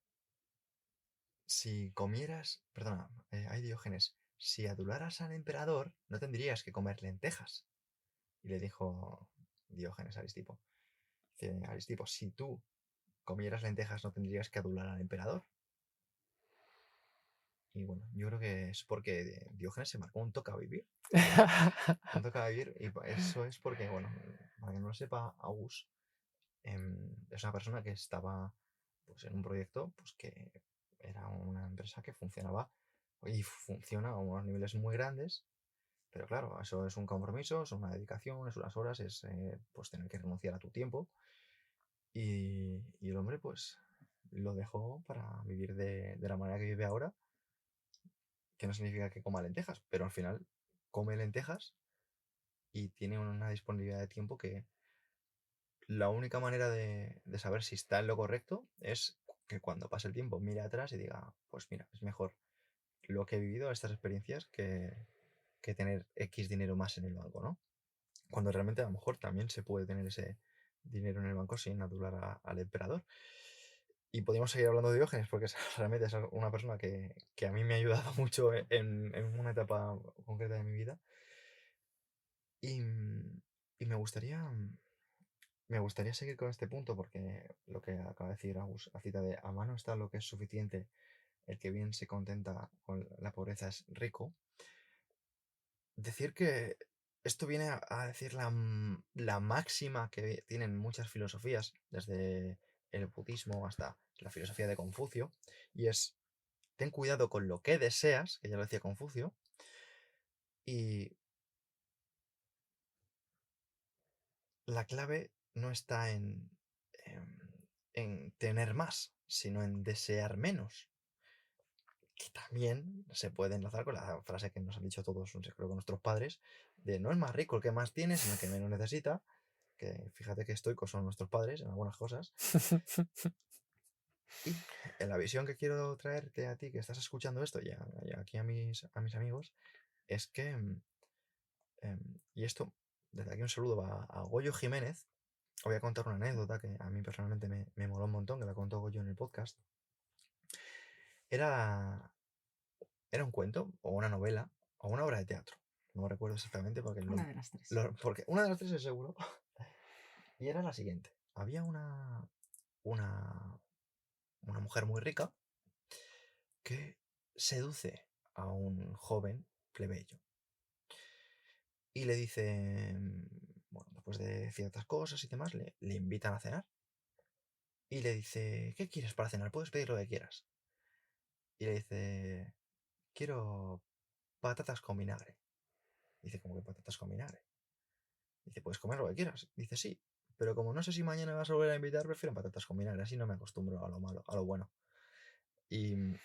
si comieras, perdona, hay Diógenes, si adularas al emperador, no tendrías que comer lentejas. Y le dijo Diógenes a Aristipo. Dice Aristipo, si tú comieras lentejas, no tendrías que adular al emperador. Y bueno, yo creo que es porque Diógenes se marcó un toca vivir. Un toca vivir, y eso es porque, bueno, para que no lo sepa, Agus es una persona que estaba pues, en un proyecto pues, que era una empresa que funcionaba y funciona a unos niveles muy grandes, pero claro, eso es un compromiso, es una dedicación, es unas horas, es pues tener que renunciar a tu tiempo. Y el hombre pues lo dejó para vivir de la manera que vive ahora, que no significa que coma lentejas, pero al final come lentejas y tiene una disponibilidad de tiempo que la única manera de saber si está en lo correcto es que cuando pase el tiempo mire atrás y diga, pues mira, es mejor lo que he vivido, estas experiencias, que tener X dinero más en el banco, ¿no? Cuando realmente a lo mejor también se puede tener ese dinero en el banco sin adular al emperador. Y podríamos seguir hablando de Diógenes porque realmente es una persona que a mí me ha ayudado mucho en una etapa concreta de mi vida. Y, y me gustaría seguir con este punto porque lo que acaba de decir Agus, la cita de a mano está lo que es suficiente, el que bien se contenta con la pobreza es rico. Decir que esto viene a decir la máxima que tienen muchas filosofías, desde el budismo hasta la filosofía de Confucio, y es ten cuidado con lo que deseas, que ya lo decía Confucio, y la clave no está en tener más, sino en desear menos. Que también se puede enlazar con la frase que nos han dicho todos, creo que nuestros padres, de no es más rico el que más tiene, sino el que menos necesita. Que fíjate que estoicos son nuestros padres en algunas cosas. Y en la visión que quiero traerte a ti, que estás escuchando esto, y aquí a mis amigos, es que, y esto, desde aquí un saludo va a Goyo Jiménez. Os voy a contar una anécdota que a mí personalmente me moló un montón, que la contó Goyo en el podcast. Era, era un cuento, o una novela, o una obra de teatro. No recuerdo exactamente porque, Una de las tres. porque una de las tres es seguro. Y era la siguiente. Había una mujer muy rica que seduce a un joven plebeyo y le dice, bueno, después de ciertas cosas y demás, le invitan a cenar y le dice, ¿qué quieres para cenar? Puedes pedir lo que quieras. Y le dice, quiero patatas con vinagre. Dice, ¿cómo que patatas con vinagre? Dice, puedes comer lo que quieras. Dice, sí, pero como no sé si mañana me vas a volver a invitar, prefiero patatas con vinagre, así no me acostumbro a lo malo, a lo bueno. Y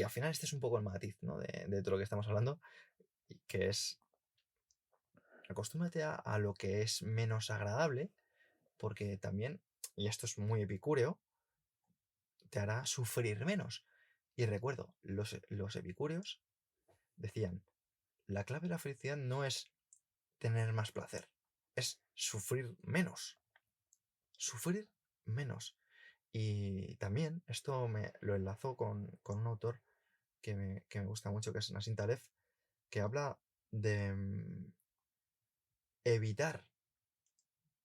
al final este es un poco el matiz, ¿no? de todo lo que estamos hablando, que es acostúmbrate a lo que es menos agradable, porque también, y esto es muy epicúreo, te hará sufrir menos. Y recuerdo, los epicúreos decían, la clave de la felicidad no es tener más placer, es sufrir menos. Sufrir menos. Y también esto me lo enlazo con un autor que me gusta mucho, que es Nassim Taleb, que habla de evitar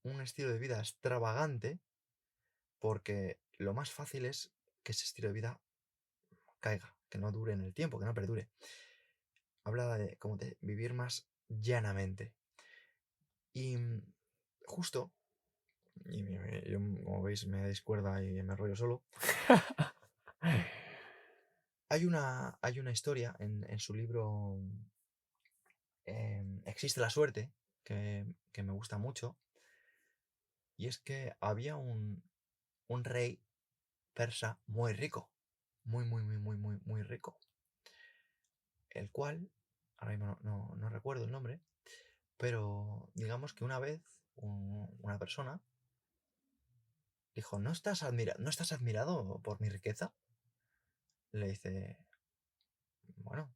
un estilo de vida extravagante, porque lo más fácil es que ese estilo de vida caiga, que no dure en el tiempo, que no perdure. Habla de como de vivir más llanamente. Y justo, y yo, como veis, me descuerda y me rollo solo. Hay una historia en su libro Existe la suerte, que me gusta mucho, y es que había un rey persa muy rico, muy, muy, muy, muy, muy, muy rico, el cual, ahora mismo no recuerdo el nombre, pero digamos que una vez una persona dijo, ¿no estás admirado por mi riqueza? Le dice, bueno,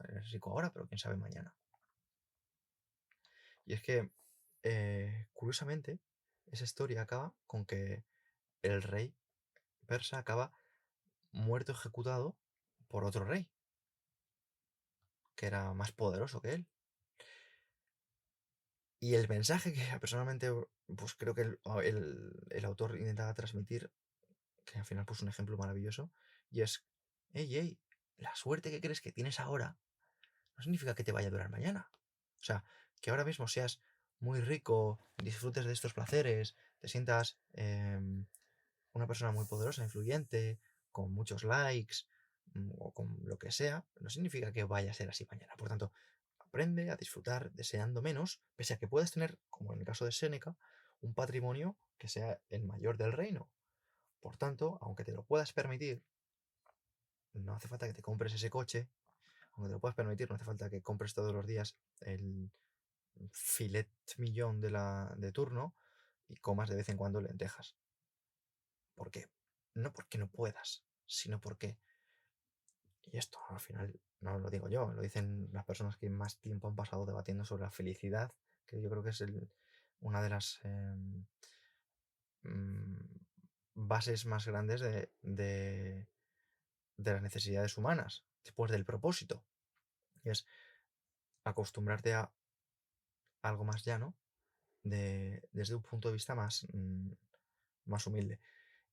eres rico ahora, pero quién sabe mañana. Y es que, curiosamente, esa historia acaba con que el rey persa acaba muerto ejecutado por otro rey, que era más poderoso que él. Y el mensaje que personalmente, pues creo que el autor intentaba transmitir, que al final puso un ejemplo maravilloso, y es, hey, la suerte que crees que tienes ahora no significa que te vaya a durar mañana. O sea, que ahora mismo seas muy rico, disfrutes de estos placeres, te sientas una persona muy poderosa, influyente, con muchos likes, o con lo que sea, no significa que vaya a ser así mañana. Por tanto, aprende a disfrutar deseando menos, pese a que puedas tener, como en el caso de Séneca, un patrimonio que sea el mayor del reino. Por tanto, aunque te lo puedas permitir, no hace falta que te compres ese coche, aunque te lo puedas permitir, no hace falta que compres todos los días el filet millón de turno y comas de vez en cuando lentejas. ¿Por qué? No porque no puedas, sino porque, y esto al final no lo digo yo, lo dicen las personas que más tiempo han pasado debatiendo sobre la felicidad, que yo creo que es una de las bases más grandes de las necesidades humanas, después del propósito. Y es acostumbrarte a algo más llano desde un punto de vista más humilde.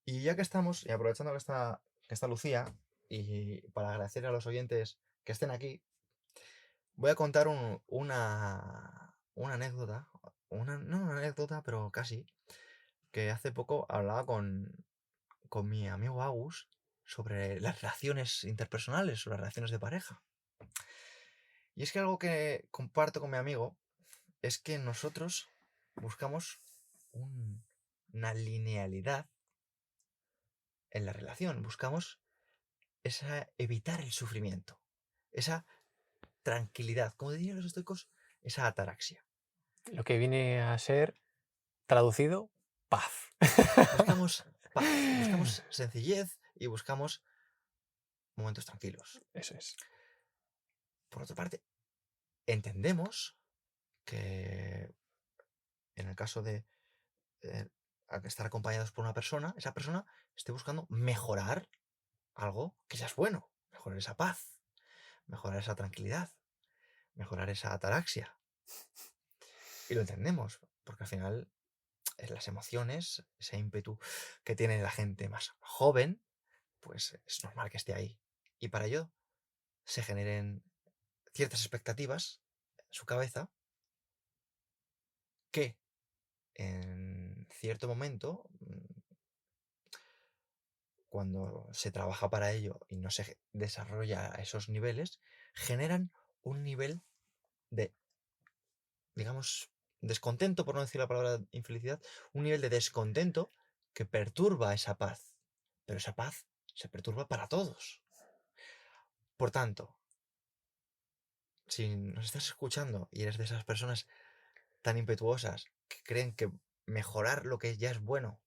Y ya que estamos, y aprovechando que está Lucía, y para agradecer a los oyentes que estén aquí, voy a contar una anécdota, no una anécdota, pero casi, que hace poco hablaba con mi amigo Agus sobre las relaciones interpersonales, sobre las relaciones de pareja. Y es que algo que comparto con mi amigo es que nosotros buscamos una linealidad en la relación, buscamos evitar el sufrimiento, esa tranquilidad, como dirían los estoicos, esa ataraxia. Lo que viene a ser, traducido, paz. Buscamos paz, buscamos sencillez y buscamos momentos tranquilos. Eso es. Por otra parte, entendemos que en el caso de estar acompañados por una persona, esa persona esté buscando mejorar algo que ya es bueno, mejorar esa paz, mejorar esa tranquilidad, mejorar esa ataraxia. Y lo entendemos, porque al final las emociones, ese ímpetu que tiene la gente más joven, pues es normal que esté ahí. Y para ello se generen ciertas expectativas en su cabeza que en cierto momento, cuando se trabaja para ello y no se desarrolla a esos niveles, generan un nivel de, digamos, descontento, por no decir la palabra infelicidad, un nivel de descontento que perturba esa paz. Pero esa paz se perturba para todos. Por tanto, si nos estás escuchando y eres de esas personas tan impetuosas que creen que mejorar lo que ya es bueno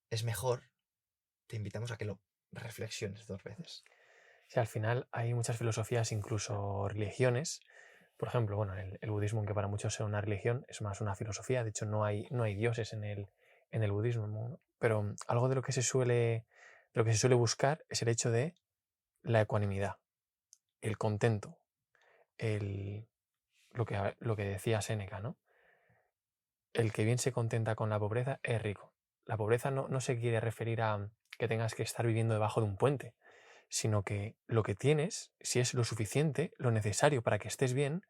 es mejor, te invitamos a que lo reflexiones 2 veces. Sí, al final hay muchas filosofías, incluso religiones. Por ejemplo, bueno, el budismo, aunque para muchos sea una religión, es más una filosofía. De hecho, no hay dioses en el budismo, ¿no? Pero algo de lo que se suele buscar es el hecho de la ecuanimidad, el contento, lo que decía Séneca, ¿no? El que bien se contenta con la pobreza es rico. La pobreza no se quiere referir a que tengas que estar viviendo debajo de un puente, sino que lo que tienes, si es lo suficiente, lo necesario para que estés bien,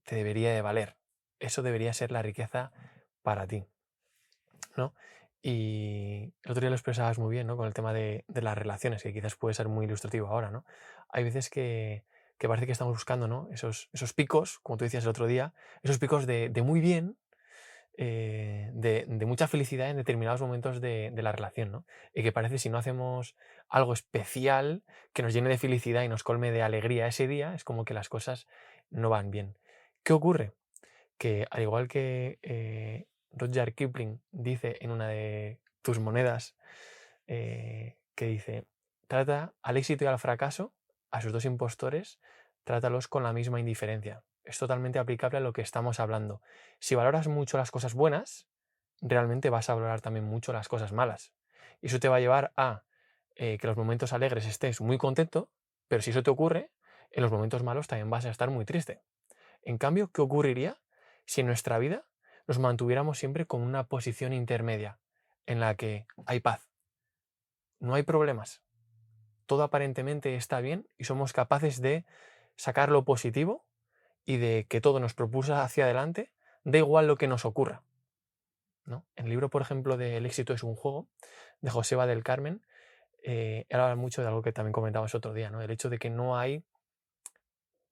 te debería de valer. Eso debería ser la riqueza para ti, ¿no? Y el otro día lo expresabas muy bien, ¿no? Con el tema de las relaciones, que quizás puede ser muy ilustrativo ahora, ¿no? Hay veces que parece que estamos buscando, ¿no? Esos picos, como tú decías el otro día, esos picos de muy bien, de mucha felicidad en determinados momentos de la relación, ¿no? Y que parece si no hacemos algo especial que nos llene de felicidad y nos colme de alegría ese día, es como que las cosas no van bien. ¿Qué ocurre? Que al igual que Rudyard Kipling dice en una de tus monedas, que dice, trata al éxito y al fracaso, a sus dos impostores, trátalos con la misma indiferencia. Es totalmente aplicable a lo que estamos hablando. Si valoras mucho las cosas buenas, realmente vas a valorar también mucho las cosas malas. Y eso te va a llevar a que en los momentos alegres estés muy contento, pero si eso te ocurre, en los momentos malos también vas a estar muy triste. En cambio, ¿qué ocurriría si en nuestra vida nos mantuviéramos siempre con una posición intermedia en la que hay paz, no hay problemas, todo aparentemente está bien y somos capaces de sacar lo positivo y de que todo nos propulsa hacia adelante, da igual lo que nos ocurra, ¿no? En el libro, por ejemplo, de El éxito es un juego, de Joseba del Carmen, él habla mucho de algo que también comentabas otro día, ¿no? El hecho de que no hay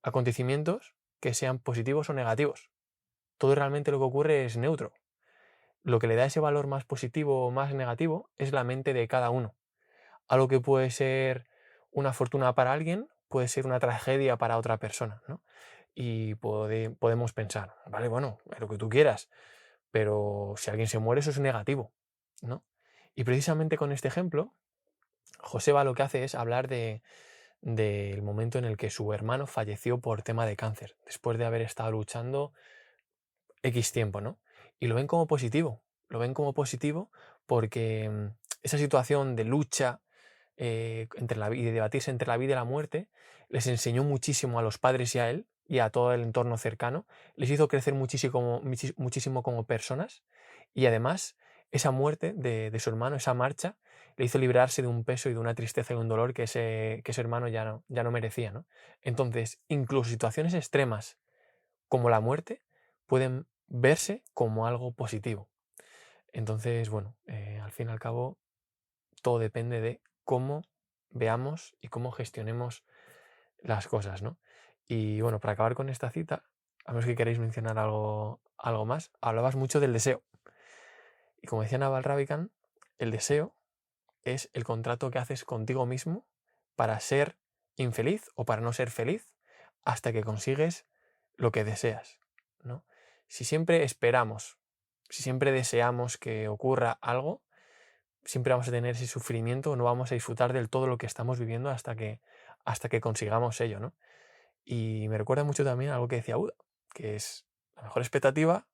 acontecimientos que sean positivos o negativos. Todo realmente lo que ocurre es neutro. Lo que le da ese valor más positivo o más negativo es la mente de cada uno. Algo que puede ser una fortuna para alguien puede ser una tragedia para otra persona, ¿no? Y podemos pensar, vale, bueno, lo que tú quieras, pero si alguien se muere eso es negativo, ¿no? Y precisamente con este ejemplo, Joseba lo que hace es hablar del momento en el que su hermano falleció por tema de cáncer, después de haber estado luchando X tiempo, ¿no? Y lo ven como positivo porque esa situación de lucha y de debatirse entre la vida y la muerte les enseñó muchísimo a los padres y a él y a todo el entorno cercano, les hizo crecer muchísimo como personas y además esa muerte de su hermano, esa marcha, le hizo librarse de un peso y de una tristeza y un dolor que ese hermano ya no merecía, ¿no? Entonces, incluso situaciones extremas como la muerte pueden verse como algo positivo. Entonces, bueno, al fin y al cabo, todo depende de cómo veamos y cómo gestionemos las cosas, ¿no? Y bueno, para acabar con esta cita, a menos que queréis mencionar algo más, hablabas mucho del deseo. Y como decía Naval Ravikant, el deseo es el contrato que haces contigo mismo para ser infeliz o para no ser feliz hasta que consigues lo que deseas, ¿no? Si siempre esperamos, si siempre deseamos que ocurra algo, siempre vamos a tener ese sufrimiento, no vamos a disfrutar del todo lo que estamos viviendo hasta que consigamos ello, ¿no? Y me recuerda mucho también a algo que decía Buda, que es la mejor expectativa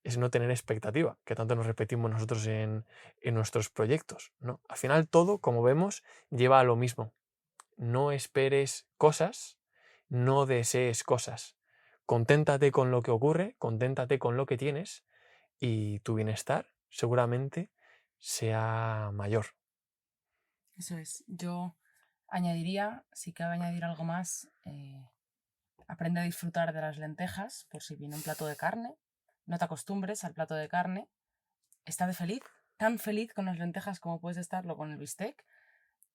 es no tener expectativa, que tanto nos repetimos nosotros en nuestros proyectos, ¿no? Al final todo, como vemos, lleva a lo mismo. No esperes cosas, no desees cosas. Conténtate con lo que ocurre, conténtate con lo que tienes y tu bienestar seguramente sea mayor. Eso es. Yo añadiría, si cabe añadir algo más, aprende a disfrutar de las lentejas por si viene un plato de carne. No te acostumbres al plato de carne. Está de feliz, tan feliz con las lentejas como puedes estarlo con el bistec.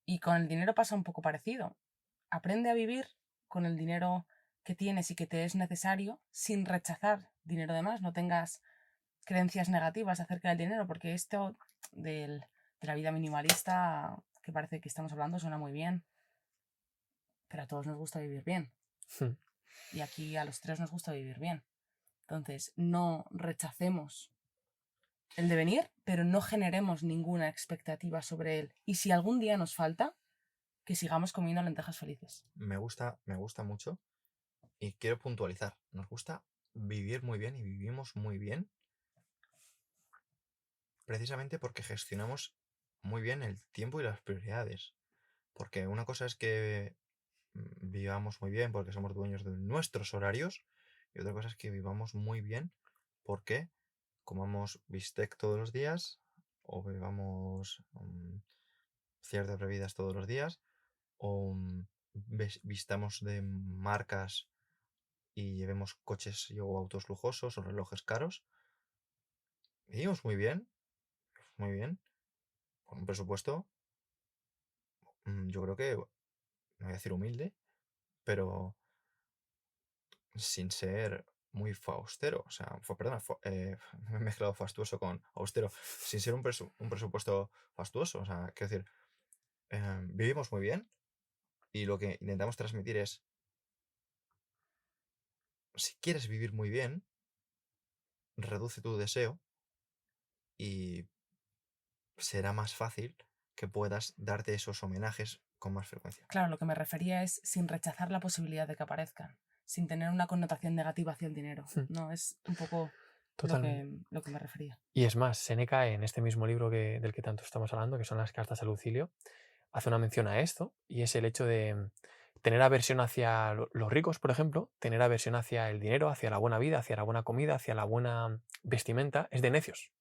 Y con el dinero pasa un poco parecido. Aprende a vivir con el dinero que tienes y que te es necesario sin rechazar dinero de más. No tengas creencias negativas acerca del dinero, porque esto de la vida minimalista que parece que estamos hablando suena muy bien, pero a todos nos gusta vivir bien. Y aquí a los tres nos gusta vivir bien. Entonces, no rechacemos el devenir, pero no generemos ninguna expectativa sobre él. Y si algún día nos falta, que sigamos comiendo lentejas felices. Me gusta mucho y quiero puntualizar. Nos gusta vivir muy bien y vivimos muy bien precisamente porque gestionamos muy bien el tiempo y las prioridades. Porque una cosa es que vivamos muy bien porque somos dueños de nuestros horarios y otra cosa es que vivamos muy bien porque comamos bistec todos los días o bebamos ciertas bebidas todos los días o vistamos de marcas y llevemos coches o autos lujosos o relojes caros. Vivimos muy bien, con un presupuesto, yo creo que, no voy a decir humilde, pero sin ser muy faustero, o sea, perdona, me he mezclado fastuoso con austero, sin ser un presupuesto fastuoso, o sea, quiero decir, vivimos muy bien y lo que intentamos transmitir es, si quieres vivir muy bien, reduce tu deseo y será más fácil que puedas darte esos homenajes con más frecuencia. Claro, lo que me refería es sin rechazar la posibilidad de que aparezcan, sin tener una connotación negativa hacia el dinero. No, es un poco Totalmente. lo que me refería. Y es más, Séneca, en este mismo libro del que tanto estamos hablando, que son las cartas a Lucilio, hace una mención a esto, y es el hecho de tener aversión hacia los ricos, por ejemplo, tener aversión hacia el dinero, hacia la buena vida, hacia la buena comida, hacia la buena vestimenta, es de necios.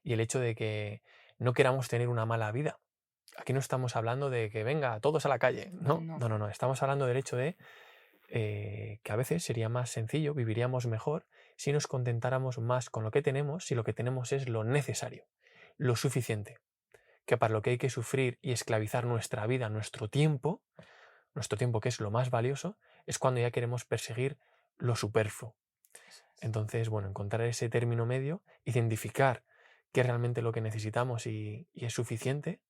Y el hecho de que no queramos tener una mala vida. Aquí no estamos hablando de que venga todos a la calle, no, No. no, no, no. Estamos hablando del hecho de que a veces sería más sencillo, viviríamos mejor si nos contentáramos más con lo que tenemos, si lo que tenemos es lo necesario, lo suficiente, que para lo que hay que sufrir y esclavizar nuestra vida, nuestro tiempo que es lo más valioso, es cuando ya queremos perseguir lo superfluo. Entonces, bueno, encontrar ese término medio, identificar qué es realmente lo que necesitamos y es suficiente,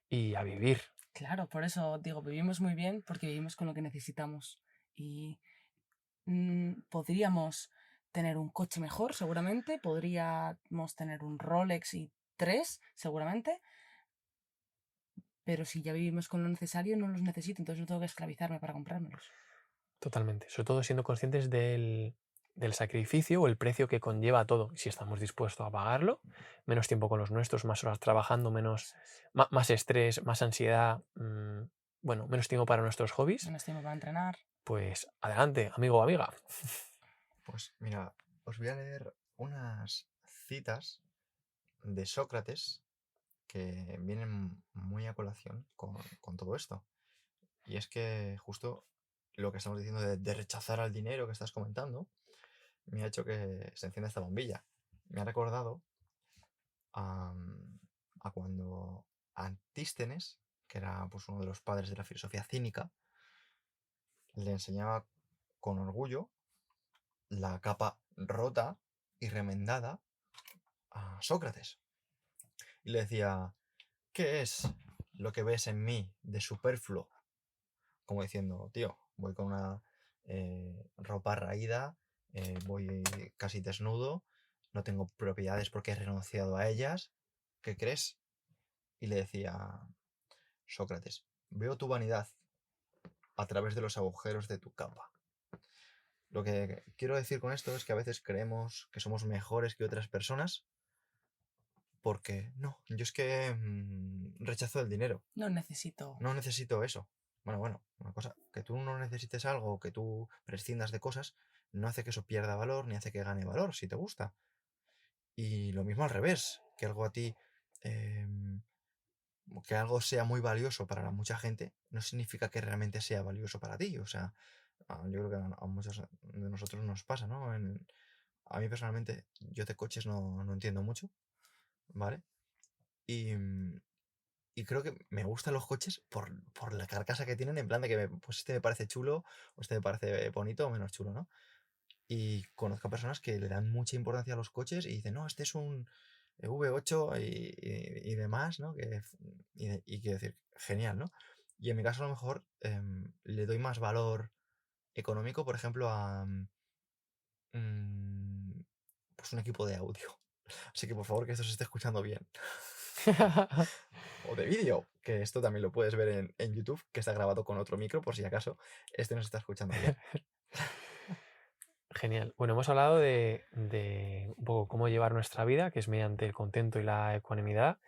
y a vivir. Claro, por eso digo, vivimos muy bien porque vivimos con lo que necesitamos. Y podríamos tener un coche mejor, seguramente, podríamos tener un Rolex y 3, seguramente, pero si ya vivimos con lo necesario, no los necesito, entonces no tengo que esclavizarme para comprármelos. Totalmente. Sobre todo siendo conscientes del sacrificio o el precio que conlleva todo. Si estamos dispuestos a pagarlo, menos tiempo con los nuestros, más horas trabajando, más estrés, más ansiedad, bueno, menos tiempo para nuestros hobbies, Menos tiempo para entrenar. pues adelante, amigo o amiga. Pues mira, os voy a leer unas citas de Sócrates que vienen muy a colación con todo esto. Y es que justo lo que estamos diciendo de rechazar al dinero que estás comentando, me ha hecho que se encienda esta bombilla. Me ha recordado a, a cuando Antístenes, que era pues, uno de los padres de la filosofía cínica, le enseñaba con orgullo la capa rota y remendada a Sócrates. Y le decía, ¿qué es lo que ves en mí de superfluo? Como diciendo, tío, voy con una ropa raída, voy casi desnudo, no tengo propiedades porque he renunciado a ellas. ¿Qué crees? Y le decía Sócrates, veo tu vanidad a través de los agujeros de tu capa. Lo que quiero decir con esto es que a veces creemos que somos mejores que otras personas porque no, yo es que rechazo el dinero. No necesito. No necesito eso. Bueno, una cosa, que tú no necesites algo, que tú prescindas de cosas, no hace que eso pierda valor ni hace que gane valor, si te gusta. Y lo mismo al revés, que algo a ti, que algo sea muy valioso para mucha gente, no significa que realmente sea valioso para ti. O sea, yo creo que a muchos de nosotros nos pasa, ¿no? A mí personalmente, yo de coches no entiendo mucho, ¿vale? Y creo que me gustan los coches por la carcasa que tienen, en plan de que pues este me parece chulo, o este me parece bonito o menos chulo, ¿no? Y conozco a personas que le dan mucha importancia a los coches y dicen, no, este es un V8 y demás, ¿no? Y quiero decir, genial, ¿no? Y en mi caso a lo mejor le doy más valor económico, por ejemplo, a pues un equipo de audio. Así que por favor que esto se esté escuchando bien. O de vídeo, que esto también lo puedes ver en YouTube, que está grabado con otro micro, por si acaso este no se está escuchando bien. Genial. Bueno, hemos hablado de un poco cómo llevar nuestra vida, que es mediante el contento y la ecuanimidad,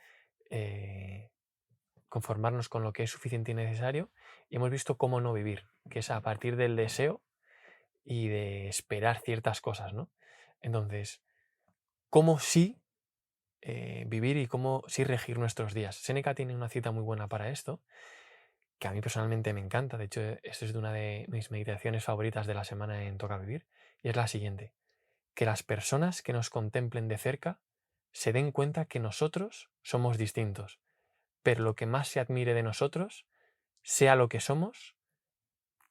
conformarnos con lo que es suficiente y necesario, y hemos visto cómo no vivir, que es a partir del deseo y de esperar ciertas cosas, ¿no? Entonces, ¿cómo sí vivir y cómo sí regir nuestros días? Séneca tiene una cita muy buena para esto, que a mí personalmente me encanta. De hecho, esto es de una de mis meditaciones favoritas de la semana en Toca Vivir, y es la siguiente: que las personas que nos contemplen de cerca se den cuenta que nosotros somos distintos, pero lo que más se admire de nosotros sea lo que somos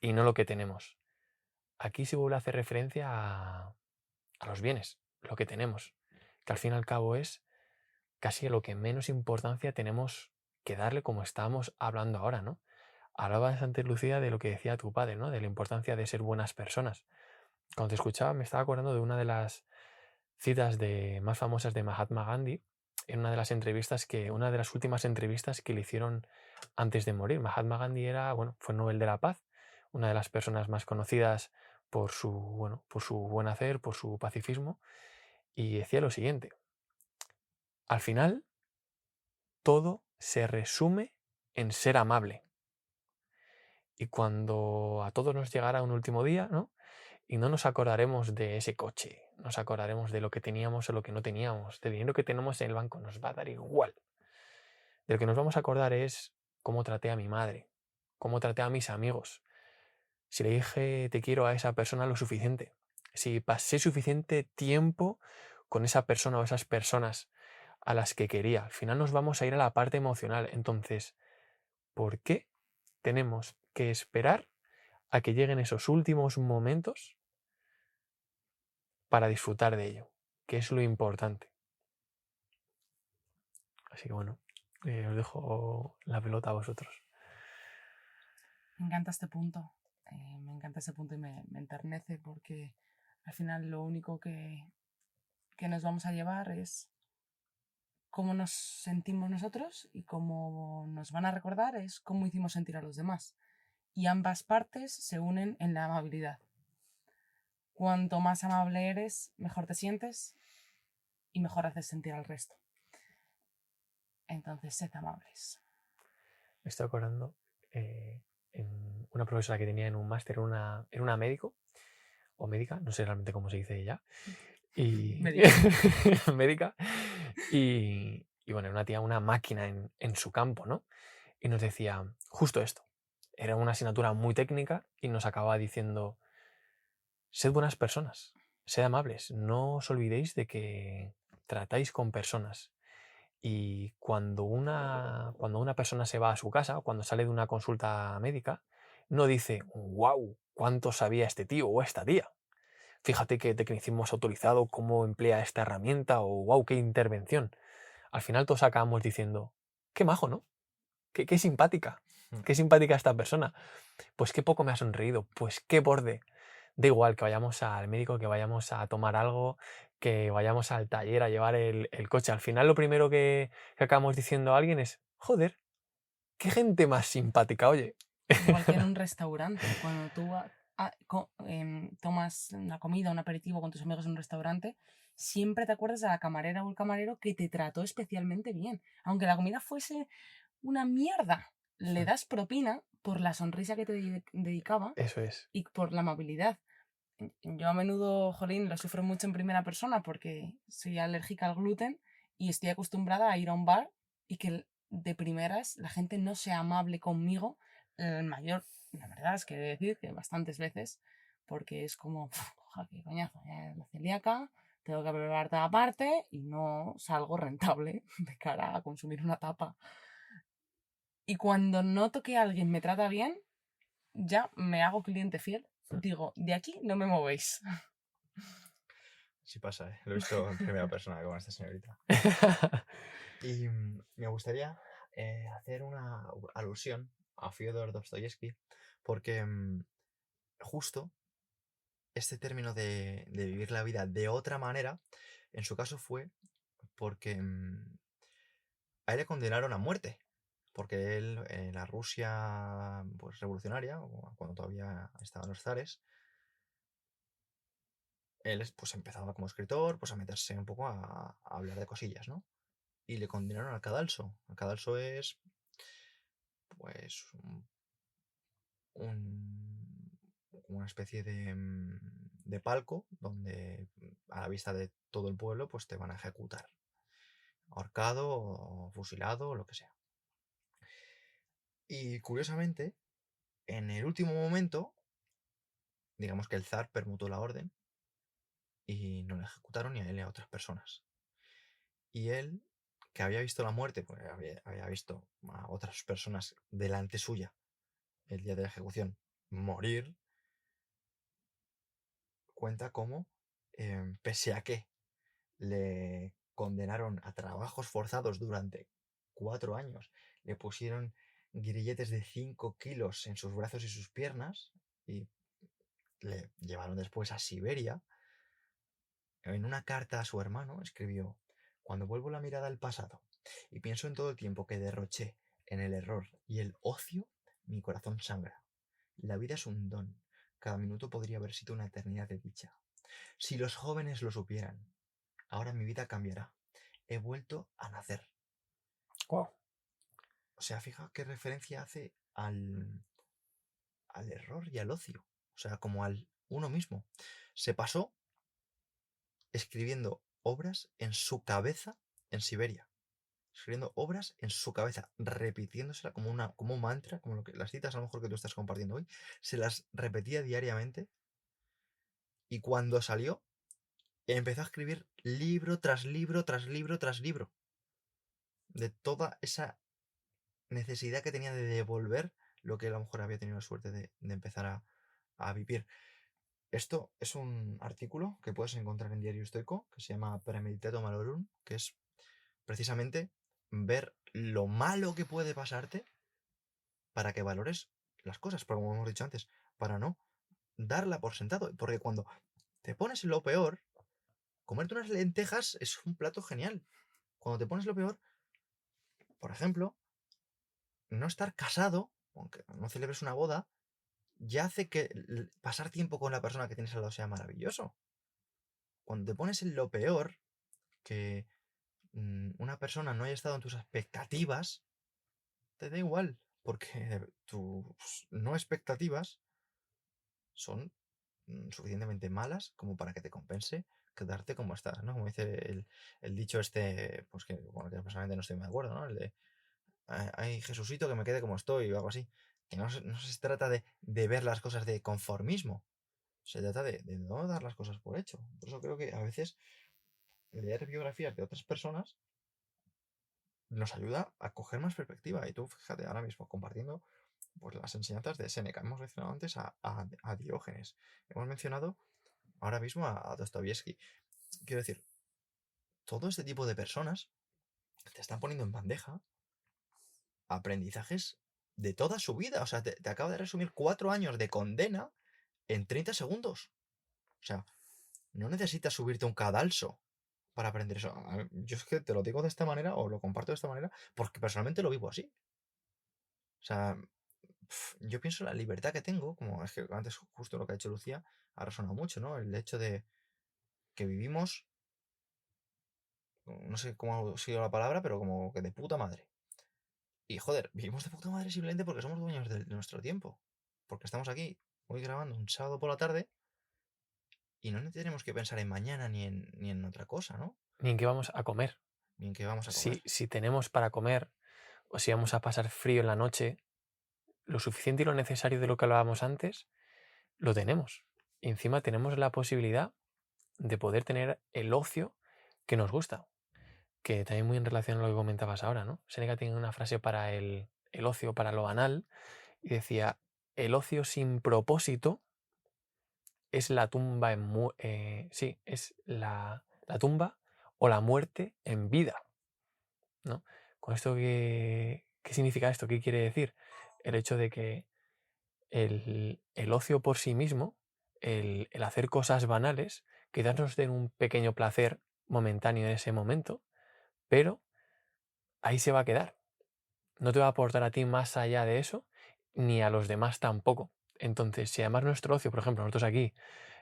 y no lo que tenemos. Aquí se vuelve a hacer referencia a los bienes, lo que tenemos, que al fin y al cabo es casi lo que menos importancia tenemos que darle, como estábamos hablando ahora, ¿no? Hablabas antes, Lucía, de lo que decía tu padre, ¿no? De la importancia de ser buenas personas. Cuando te escuchaba me estaba acordando de una de las citas más famosas de Mahatma Gandhi, en una de las últimas entrevistas que le hicieron antes de morir. Mahatma Gandhi fue Nobel de la Paz, una de las personas más conocidas por su buen hacer, por su pacifismo, y decía lo siguiente: al final todo se resume en ser amable. Y cuando a todos nos llegara un último día, ¿no? Y no nos acordaremos de ese coche, nos acordaremos de lo que teníamos o lo que no teníamos, del dinero que tenemos en el banco, nos va a dar igual. De lo que nos vamos a acordar es cómo traté a mi madre, cómo traté a mis amigos, si le dije te quiero a esa persona lo suficiente, si pasé suficiente tiempo con esa persona o esas personas a las que quería. Al final nos vamos a ir a la parte emocional. Entonces, ¿por qué tenemos que esperar a que lleguen esos últimos momentos para disfrutar de ello? Que es lo importante. Así que bueno, os dejo la pelota a vosotros. Me encanta este punto. Me encanta este punto y me enternece porque al final lo único que nos vamos a llevar es cómo nos sentimos nosotros y cómo nos van a recordar es cómo hicimos sentir a los demás. Y ambas partes se unen en la amabilidad. Cuanto más amable eres, mejor te sientes y mejor haces sentir al resto. Entonces, sed amables. Me estoy acordando en una profesora que tenía en un máster, era una médico o médica, no sé realmente cómo se dice ella. Y Médica. médica. Y bueno, era una tía, una máquina en su campo, ¿no? Y nos decía justo esto. Era una asignatura muy técnica y nos acababa diciendo: sed buenas personas, sed amables, no os olvidéis de que tratáis con personas. Y cuando una persona se va a su casa, cuando sale de una consulta médica, no dice: wow, cuánto sabía este tío o esta tía. Fíjate qué tecnicismo has autorizado, cómo emplea esta herramienta, o wow, qué intervención. Al final todos acabamos diciendo: qué majo, ¿no? Qué simpática. Qué simpática esta persona. Pues qué poco me ha sonreído. Pues qué borde. Da igual que vayamos al médico, que vayamos a tomar algo, que vayamos al taller a llevar el coche. Al final lo primero que acabamos diciendo a alguien es: joder, qué gente más simpática, oye. Igual que en un restaurante, cuando tú tomas una comida, un aperitivo con tus amigos en un restaurante, siempre te acuerdas de la camarera o el camarero que te trató especialmente bien. Aunque la comida fuese una mierda, le das propina por la sonrisa que te dedicaba Eso es. y por la amabilidad. Yo a menudo, jolín, lo sufro mucho en primera persona porque soy alérgica al gluten y estoy acostumbrada a ir a un bar y que de primeras la gente no sea amable conmigo. La verdad es que he de decir que bastantes veces, porque es como, "Joder, qué coñazo, ya la celíaca, tengo que preparar toda parte y no salgo rentable de cara a consumir una tapa". Y cuando noto que alguien me trata bien, ya me hago cliente fiel. Digo, de aquí no me movéis. Sí pasa, ¿eh? Lo he visto en primera persona con esta señorita. Y me gustaría hacer una alusión a Fyodor Dostoyevsky, porque justo este término de vivir la vida de otra manera, en su caso fue porque a él le condenaron a muerte, porque él en la Rusia pues, revolucionaria, o cuando todavía estaban los zares, él pues empezaba como escritor pues a meterse un poco a hablar de cosillas, ¿no? Y le condenaron al cadalso. El cadalso es pues una especie de palco donde a la vista de todo el pueblo pues te van a ejecutar. Ahorcado o fusilado o lo que sea. Y curiosamente, en el último momento, digamos que el zar permutó la orden y no le ejecutaron ni a él ni a otras personas. Y él, que había visto la muerte, pues había visto a otras personas delante suya el día de la ejecución morir, cuenta cómo, pese a que le condenaron a trabajos forzados durante 4 años, le pusieron grilletes de 5 kilos en sus brazos y sus piernas y le llevaron después a Siberia. En una carta a su hermano escribió: cuando vuelvo la mirada al pasado y pienso en todo el tiempo que derroché en el error y el ocio, mi corazón sangra. La vida es un don. Cada minuto podría haber sido una eternidad de dicha. Si los jóvenes lo supieran. ahora mi vida cambiará. He vuelto a nacer. Wow. O sea, fija qué referencia hace al error y al ocio. O sea, como al uno mismo. Se pasó escribiendo obras en su cabeza en Siberia. Escribiendo obras en su cabeza, repitiéndosela como un mantra, como las citas a lo mejor que tú estás compartiendo hoy, se las repetía diariamente y cuando salió empezó a escribir libro tras libro, tras libro, tras libro, de toda esa necesidad que tenía de devolver lo que a lo mejor había tenido la suerte de empezar a vivir. Esto es un artículo que puedes encontrar en Diario Estoico, que se llama Premeditato Malorum, que es precisamente ver lo malo que puede pasarte para que valores las cosas, pero como hemos dicho antes, para no darla por sentado. Porque cuando te pones en lo peor, comerte unas lentejas es un plato genial. Cuando te pones lo peor, por ejemplo, no estar casado, aunque no celebres una boda, ya hace que pasar tiempo con la persona que tienes al lado sea maravilloso. Cuando te pones en lo peor, que una persona no haya estado en tus expectativas, te da igual, porque tus no expectativas son suficientemente malas como para que te compense quedarte como estás, ¿no? Como dice el dicho este, pues que, bueno, que personalmente no estoy muy de acuerdo, ¿no? El de, ay, Jesucito, que me quede como estoy o algo así. Que no se trata de ver las cosas de conformismo, se trata de no dar las cosas por hecho. Por eso creo que a veces leer biografías de otras personas nos ayuda a coger más perspectiva. Y tú, fíjate, ahora mismo compartiendo pues, las enseñanzas de Séneca. Hemos mencionado antes a Diógenes. Hemos mencionado ahora mismo a Dostoyevsky. Quiero decir, todo este tipo de personas te están poniendo en bandeja aprendizajes de toda su vida. O sea, te acaba de resumir 4 años de condena en 30 segundos. O sea, no necesitas subirte a un cadalso para aprender eso. Yo es que te lo digo de esta manera o lo comparto de esta manera porque personalmente lo vivo así. O sea, yo pienso en la libertad que tengo, como es que antes justo lo que ha dicho Lucía ha resonado mucho, ¿no? El hecho de que vivimos, no sé cómo ha sido la palabra, pero como que de puta madre. Y joder, vivimos de puta madre simplemente porque somos dueños de nuestro tiempo. Porque estamos aquí hoy grabando un sábado por la tarde y no tenemos que pensar en mañana ni en otra cosa, ¿no? Ni en qué vamos a comer. Ni en qué vamos a comer. Si tenemos para comer o si vamos a pasar frío en la noche, lo suficiente y lo necesario de lo que hablábamos antes, lo tenemos. Y encima tenemos la posibilidad de poder tener el ocio que nos gusta. Que también muy en relación a lo que comentabas ahora, ¿no? Séneca tiene una frase para el ocio, para lo banal, y decía, el ocio sin propósito es la tumba es la tumba o la muerte en vida, ¿no? Con esto, ¿qué significa esto? ¿Qué quiere decir? El hecho de que el ocio por sí mismo, el hacer cosas banales, quizás nos den un pequeño placer momentáneo en ese momento, pero ahí se va a quedar. No te va a aportar a ti más allá de eso, ni a los demás tampoco. Entonces, si además nuestro ocio, por ejemplo, nosotros aquí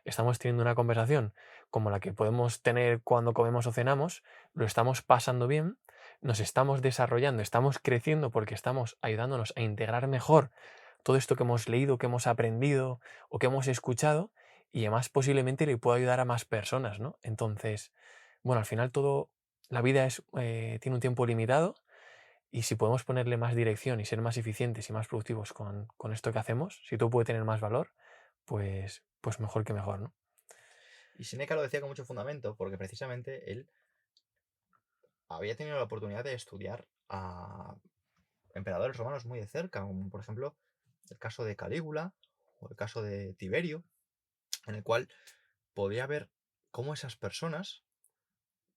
estamos teniendo una conversación como la que podemos tener cuando comemos o cenamos, lo estamos pasando bien, nos estamos desarrollando, estamos creciendo porque estamos ayudándonos a integrar mejor todo esto que hemos leído, que hemos aprendido o que hemos escuchado, y además posiblemente le pueda ayudar a más personas, ¿no? Entonces, bueno, al final la vida tiene un tiempo limitado, y si podemos ponerle más dirección y ser más eficientes y más productivos con esto que hacemos, si todo puede tener más valor, pues mejor que mejor, ¿no? Y Seneca lo decía con mucho fundamento porque precisamente él había tenido la oportunidad de estudiar a emperadores romanos muy de cerca, como por ejemplo el caso de Calígula o el caso de Tiberio, en el cual podía ver cómo esas personas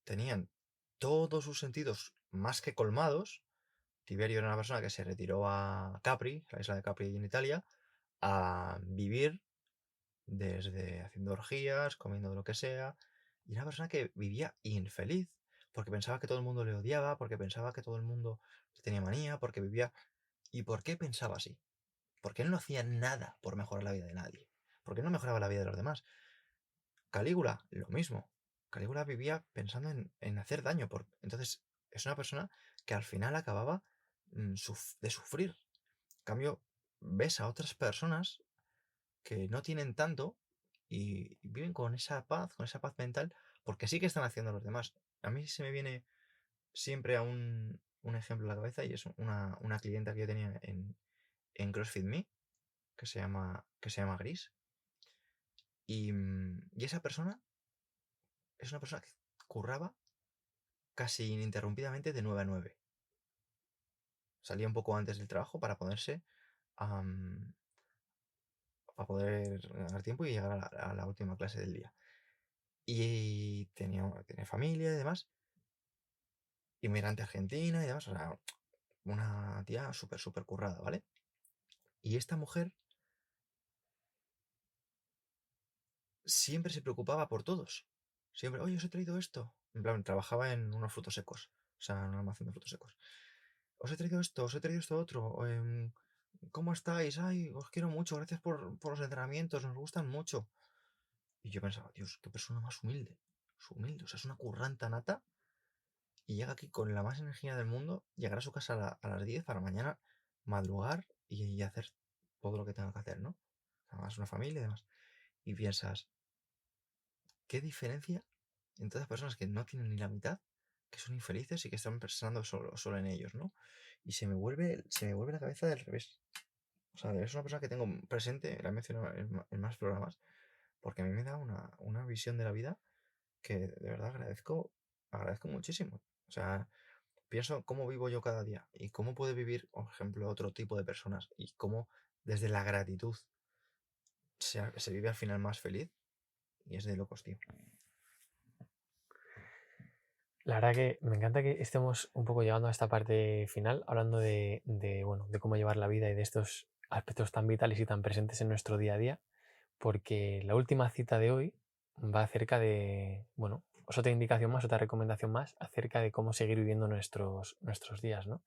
tenían todos sus sentidos más que colmados. Tiberio era una persona que se retiró a Capri, la isla de Capri en Italia, a vivir desde haciendo orgías, comiendo de lo que sea, y era una persona que vivía infeliz, porque pensaba que todo el mundo le odiaba, porque pensaba que todo el mundo tenía manía, porque vivía... ¿Y por qué pensaba así? Porque él no hacía nada por mejorar la vida de nadie. Porque no mejoraba la vida de los demás. Calígula, lo mismo. Calígula vivía pensando en hacer daño. Entonces, es una persona que al final acababa de sufrir. En cambio, ves a otras personas que no tienen tanto y viven con esa paz mental, porque sí que están haciendo a los demás. A mí se me viene siempre a un ejemplo a la cabeza y es una clienta que yo tenía en CrossFit Me, que se llama Gris. Y esa persona es una persona que curraba casi ininterrumpidamente de 9 a 9. Salía un poco antes del trabajo para poder ganar tiempo y llegar a la última clase del día. Y tenía familia y demás, inmigrante argentina y demás, o sea, una tía súper, súper currada, ¿vale? Y esta mujer siempre se preocupaba por todos. Siempre, oye, os he traído esto. En plan, trabajaba en unos frutos secos, o sea, en un almacén de frutos secos. Os he traído esto, os he traído esto otro. ¿Cómo estáis? Ay, os quiero mucho, gracias por los entrenamientos, nos gustan mucho. Y yo pensaba, Dios, qué persona más humilde. Es humilde, o sea, es una curranta nata y llega aquí con la más energía del mundo, llegar a su casa a las 10 para mañana madrugar y hacer todo lo que tenga que hacer, ¿no? Además, una familia y demás. Y piensas, ¿qué diferencia entre las personas que no tienen ni la mitad, que son infelices y que están pensando solo en ellos, ¿no? Y se me vuelve la cabeza del revés. O sea, es una persona que tengo presente, la he mencionado en más programas, porque a mí me da una visión de la vida que de verdad agradezco muchísimo. O sea, pienso cómo vivo yo cada día y cómo puede vivir, por ejemplo, otro tipo de personas y cómo desde la gratitud se vive al final más feliz y es de locos, tío. La verdad que me encanta que estemos un poco llegando a esta parte final, hablando bueno, de cómo llevar la vida y de estos aspectos tan vitales y tan presentes en nuestro día a día, porque la última cita de hoy va acerca de, bueno, es otra indicación más, otra recomendación más acerca de cómo seguir viviendo nuestros días, ¿no?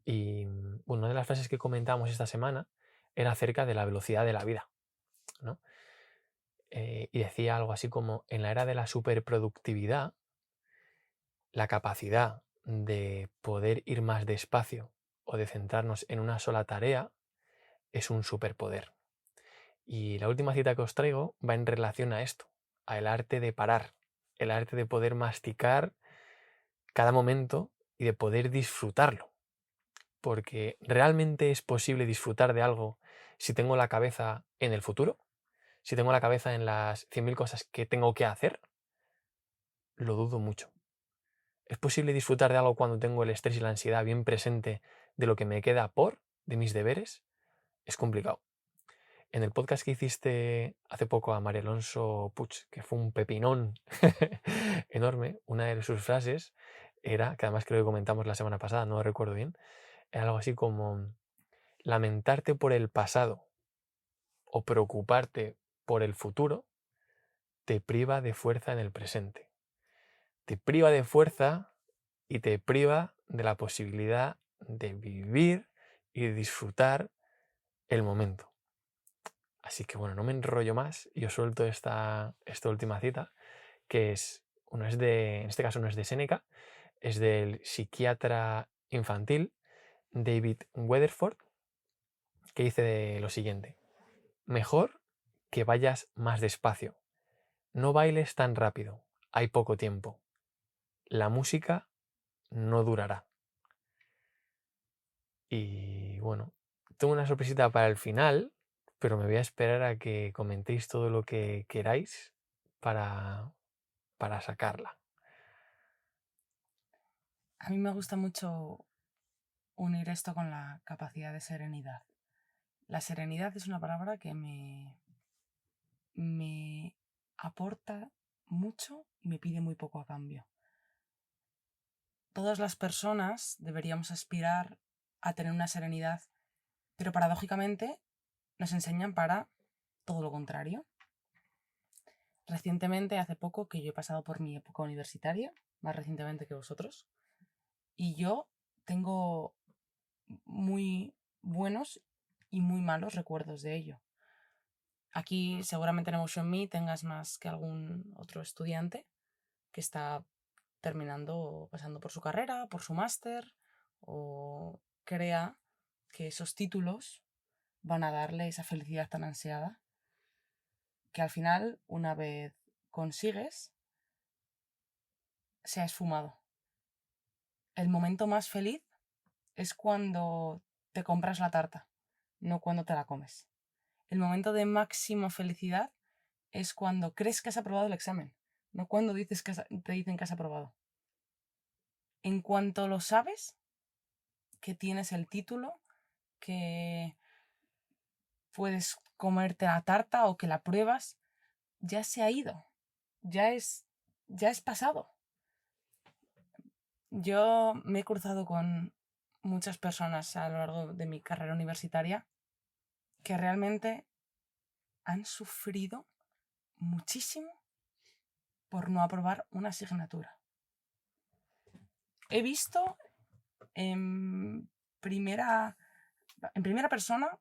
Y bueno, una de las frases que comentábamos esta semana era acerca de la velocidad de la vida, ¿no? Y decía algo así como, en la era de la superproductividad, la capacidad de poder ir más despacio o de centrarnos en una sola tarea es un superpoder. Y la última cita que os traigo va en relación a esto, al arte de parar, el arte de poder masticar cada momento y de poder disfrutarlo. Porque realmente es posible disfrutar de algo si tengo la cabeza en el futuro, si tengo la cabeza en las 100.000 cosas que tengo que hacer, lo dudo mucho. ¿Es posible disfrutar de algo cuando tengo el estrés y la ansiedad bien presente de lo que me queda de mis deberes? Es complicado. En el podcast que hiciste hace poco a María Alonso Puig, que fue un pepinón enorme, una de sus frases era, que además creo que comentamos la semana pasada, no lo recuerdo bien, era algo así como lamentarte por el pasado o preocuparte por el futuro te priva de fuerza en el presente. Te priva de fuerza y te priva de la posibilidad de vivir y de disfrutar el momento. Así que bueno, no me enrollo más y os suelto esta última cita, que en este caso no es de Séneca, es del psiquiatra infantil David Weatherford, que dice lo siguiente: mejor que vayas más despacio, no bailes tan rápido, hay poco tiempo, la música no durará. Y bueno, tengo una sorpresita para el final, pero me voy a esperar a que comentéis todo lo que queráis para sacarla. A mí me gusta mucho unir esto con la capacidad de serenidad. La serenidad es una palabra que me aporta mucho y me pide muy poco a cambio. Todas las personas deberíamos aspirar a tener una serenidad, pero paradójicamente nos enseñan para todo lo contrario. Recientemente, hace poco, que yo he pasado por mi época universitaria, más recientemente que vosotros, y yo tengo muy buenos y muy malos recuerdos de ello. Aquí seguramente en Emotion Me tengas más que algún otro estudiante, que está pasando por su carrera, por su máster, o crea que esos títulos van a darle esa felicidad tan ansiada, que al final, una vez consigues, se ha esfumado. El momento más feliz es cuando te compras la tarta, no cuando te la comes. El momento de máxima felicidad es cuando crees que has aprobado el examen, no cuando te dicen que has aprobado. En cuanto lo sabes, que tienes el título, que puedes comerte la tarta o que la pruebas, ya se ha ido, ya es pasado. Yo me he cruzado con muchas personas a lo largo de mi carrera universitaria que realmente han sufrido muchísimo por no aprobar una asignatura. He visto en primera persona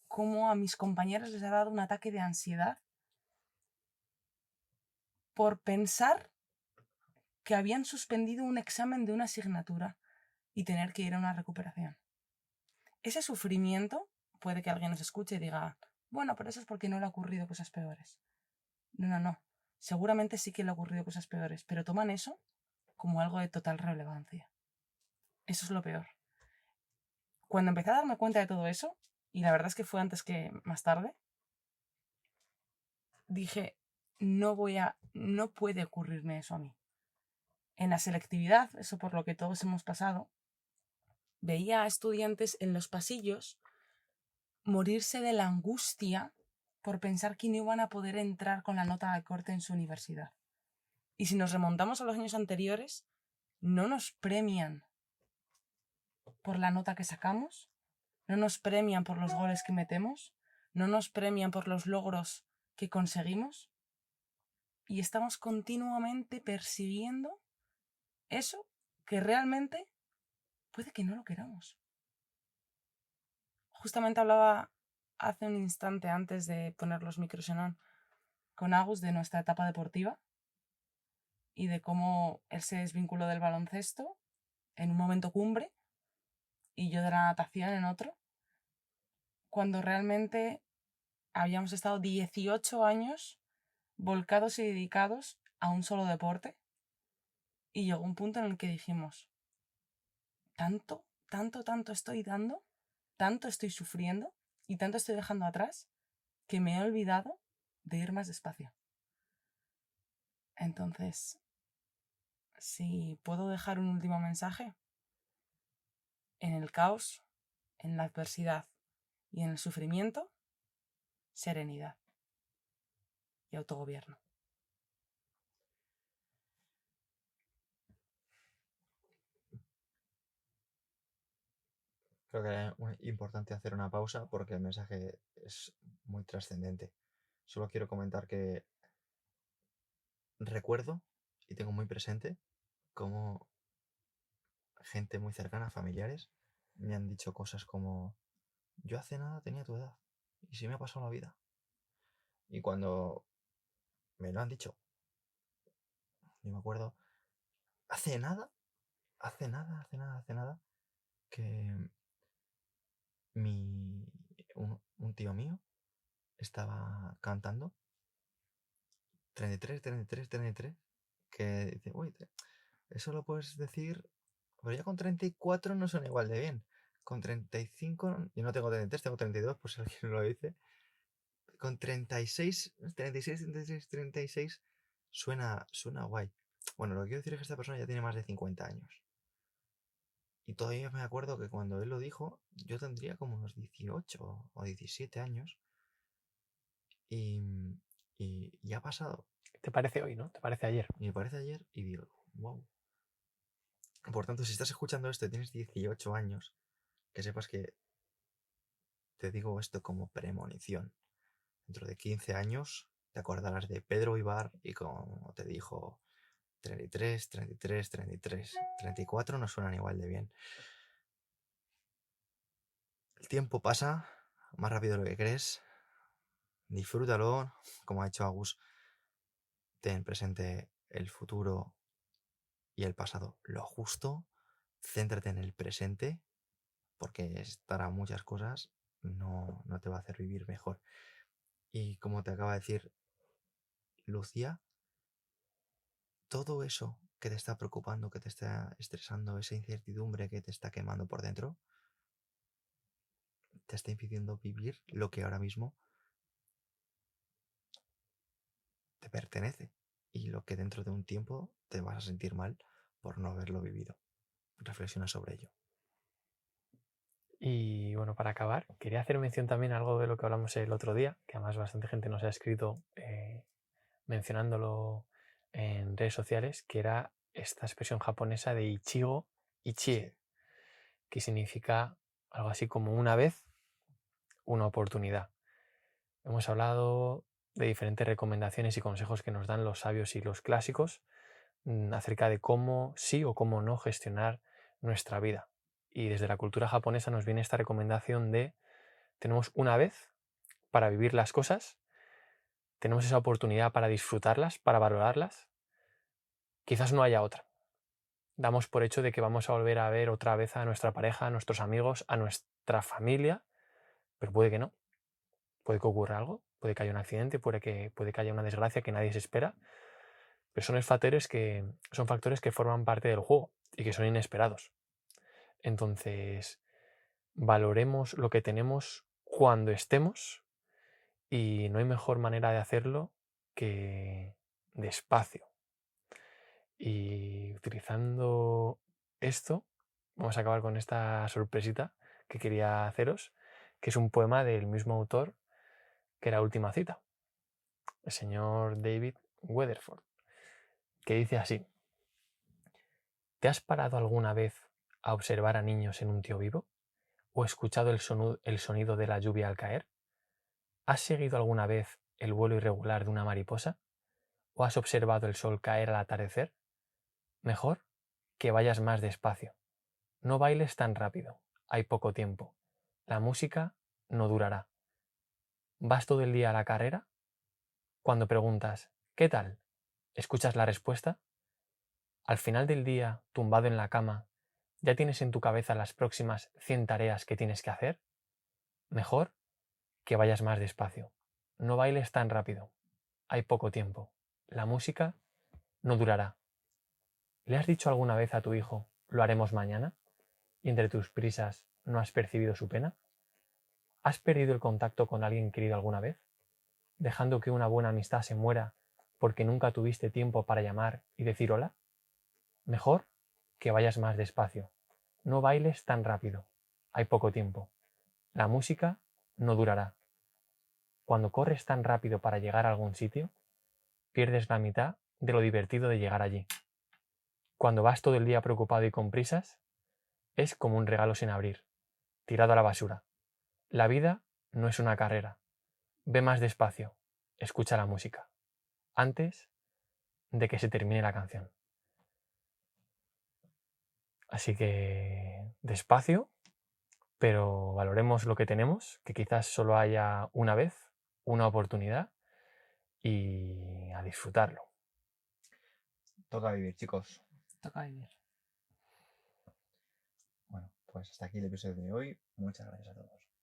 cómo a mis compañeros les ha dado un ataque de ansiedad por pensar que habían suspendido un examen de una asignatura y tener que ir a una recuperación. Ese sufrimiento, puede que alguien nos escuche y diga, bueno, pero eso es porque no le ha ocurrido cosas peores. No. Seguramente sí que le ha ocurrido cosas peores, pero toman eso como algo de total relevancia. Eso es lo peor. Cuando empecé a darme cuenta de todo eso, y la verdad es que fue antes que más tarde, dije, no puede ocurrirme eso a mí. En la selectividad, eso por lo que todos hemos pasado, veía a estudiantes en los pasillos morirse de la angustia por pensar que no iban a poder entrar con la nota de corte en su universidad. Y si nos remontamos a los años anteriores, no nos premian por la nota que sacamos, no nos premian por los goles que metemos, no nos premian por los logros que conseguimos, y estamos continuamente persiguiendo eso que realmente puede que no lo queramos. Justamente hablaba hace un instante antes de poner los micros en on con Agus de nuestra etapa deportiva y de cómo él se desvinculó del baloncesto en un momento cumbre y yo de la natación en otro, cuando realmente habíamos estado 18 años volcados y dedicados a un solo deporte, y llegó un punto en el que dijimos, tanto estoy dando, tanto estoy sufriendo y tanto estoy dejando atrás que me he olvidado de ir más despacio. Entonces, si puedo dejar un último mensaje, en el caos, en la adversidad y en el sufrimiento, serenidad y autogobierno. Creo que es importante hacer una pausa porque el mensaje es muy trascendente. Solo quiero comentar que recuerdo y tengo muy presente cómo gente muy cercana, familiares, me han dicho cosas como, yo hace nada tenía tu edad y sí me ha pasado la vida. Y cuando me lo han dicho, yo me acuerdo, hace nada, que un tío mío estaba cantando 33, que dice, uy, eso lo puedes decir, pero ya con 34 no suena igual de bien. Con 35, yo no tengo 33, tengo 32, por si alguien lo dice. Con 36 suena guay. Bueno, lo que quiero decir es que esta persona ya tiene más de 50 años. Y todavía me acuerdo que cuando él lo dijo, yo tendría como unos 18 o 17 años. Y ha pasado. ¿Te parece hoy, no? ¿Te parece ayer? Y me parece ayer y digo, wow. Por tanto, si estás escuchando esto y tienes 18 años, que sepas que te digo esto como premonición. Dentro de 15 años te acordarás de Pedro Ibar y como te dijo 33, 34 no suenan igual de bien. El tiempo pasa más rápido de lo que crees. Disfrútalo, como ha hecho Agus. Ten presente el futuro y el pasado lo justo, céntrate en el presente, porque estar a muchas cosas no te va a hacer vivir mejor. Y como te acaba de decir Lucía, todo eso que te está preocupando, que te está estresando, esa incertidumbre que te está quemando por dentro, te está impidiendo vivir lo que ahora mismo te pertenece y lo que dentro de un tiempo te vas a sentir mal por no haberlo vivido. Reflexiona sobre ello. Y bueno, para acabar, quería hacer mención también a algo de lo que hablamos el otro día, que además bastante gente nos ha escrito mencionándolo en redes sociales, que era esta expresión japonesa de Ichigo Ichie, que significa algo así como una vez, una oportunidad. Hemos hablado de diferentes recomendaciones y consejos que nos dan los sabios y los clásicos acerca de cómo sí o cómo no gestionar nuestra vida. Y desde la cultura japonesa nos viene esta recomendación de tenemos una vez para vivir las cosas, tenemos esa oportunidad para disfrutarlas, para valorarlas, quizás no haya otra. Damos por hecho de que vamos a volver a ver otra vez a nuestra pareja, a nuestros amigos, a nuestra familia, pero puede que no. Puede que ocurra algo, puede que haya un accidente, puede que haya una desgracia que nadie se espera, pero son factores que forman parte del juego y que son inesperados. Entonces, valoremos lo que tenemos cuando estemos y no hay mejor manera de hacerlo que despacio. Y utilizando esto, vamos a acabar con esta sorpresita que quería haceros, que es un poema del mismo autor que La última cita, el señor David Weatherford, que dice así: ¿te has parado alguna vez a observar a niños en un tío vivo? ¿O escuchado el sonido de la lluvia al caer? ¿Has seguido alguna vez el vuelo irregular de una mariposa? ¿O has observado el sol caer al atardecer? Mejor que vayas más despacio. No bailes tan rápido, hay poco tiempo. La música no durará. ¿Vas todo el día a la carrera? Cuando preguntas ¿qué tal? ¿Escuchas la respuesta? Al final del día, tumbado en la cama, ¿ya tienes en tu cabeza las próximas 100 tareas que tienes que hacer? Mejor que vayas más despacio. No bailes tan rápido. Hay poco tiempo. La música no durará. ¿Le has dicho alguna vez a tu hijo, lo haremos mañana? ¿Y entre tus prisas no has percibido su pena? ¿Has perdido el contacto con alguien querido alguna vez, dejando que una buena amistad se muera porque nunca tuviste tiempo para llamar y decir hola? Mejor que vayas más despacio. No bailes tan rápido. Hay poco tiempo. La música no durará. Cuando corres tan rápido para llegar a algún sitio, pierdes la mitad de lo divertido de llegar allí. Cuando vas todo el día preocupado y con prisas, es como un regalo sin abrir, tirado a la basura. La vida no es una carrera. Ve más despacio, escucha la música, antes de que se termine la canción. Así que despacio, pero valoremos lo que tenemos, que quizás solo haya una vez, una oportunidad, y a disfrutarlo. Toca vivir, chicos. Toca vivir. Bueno, pues hasta aquí el episodio de hoy. Muchas gracias a todos.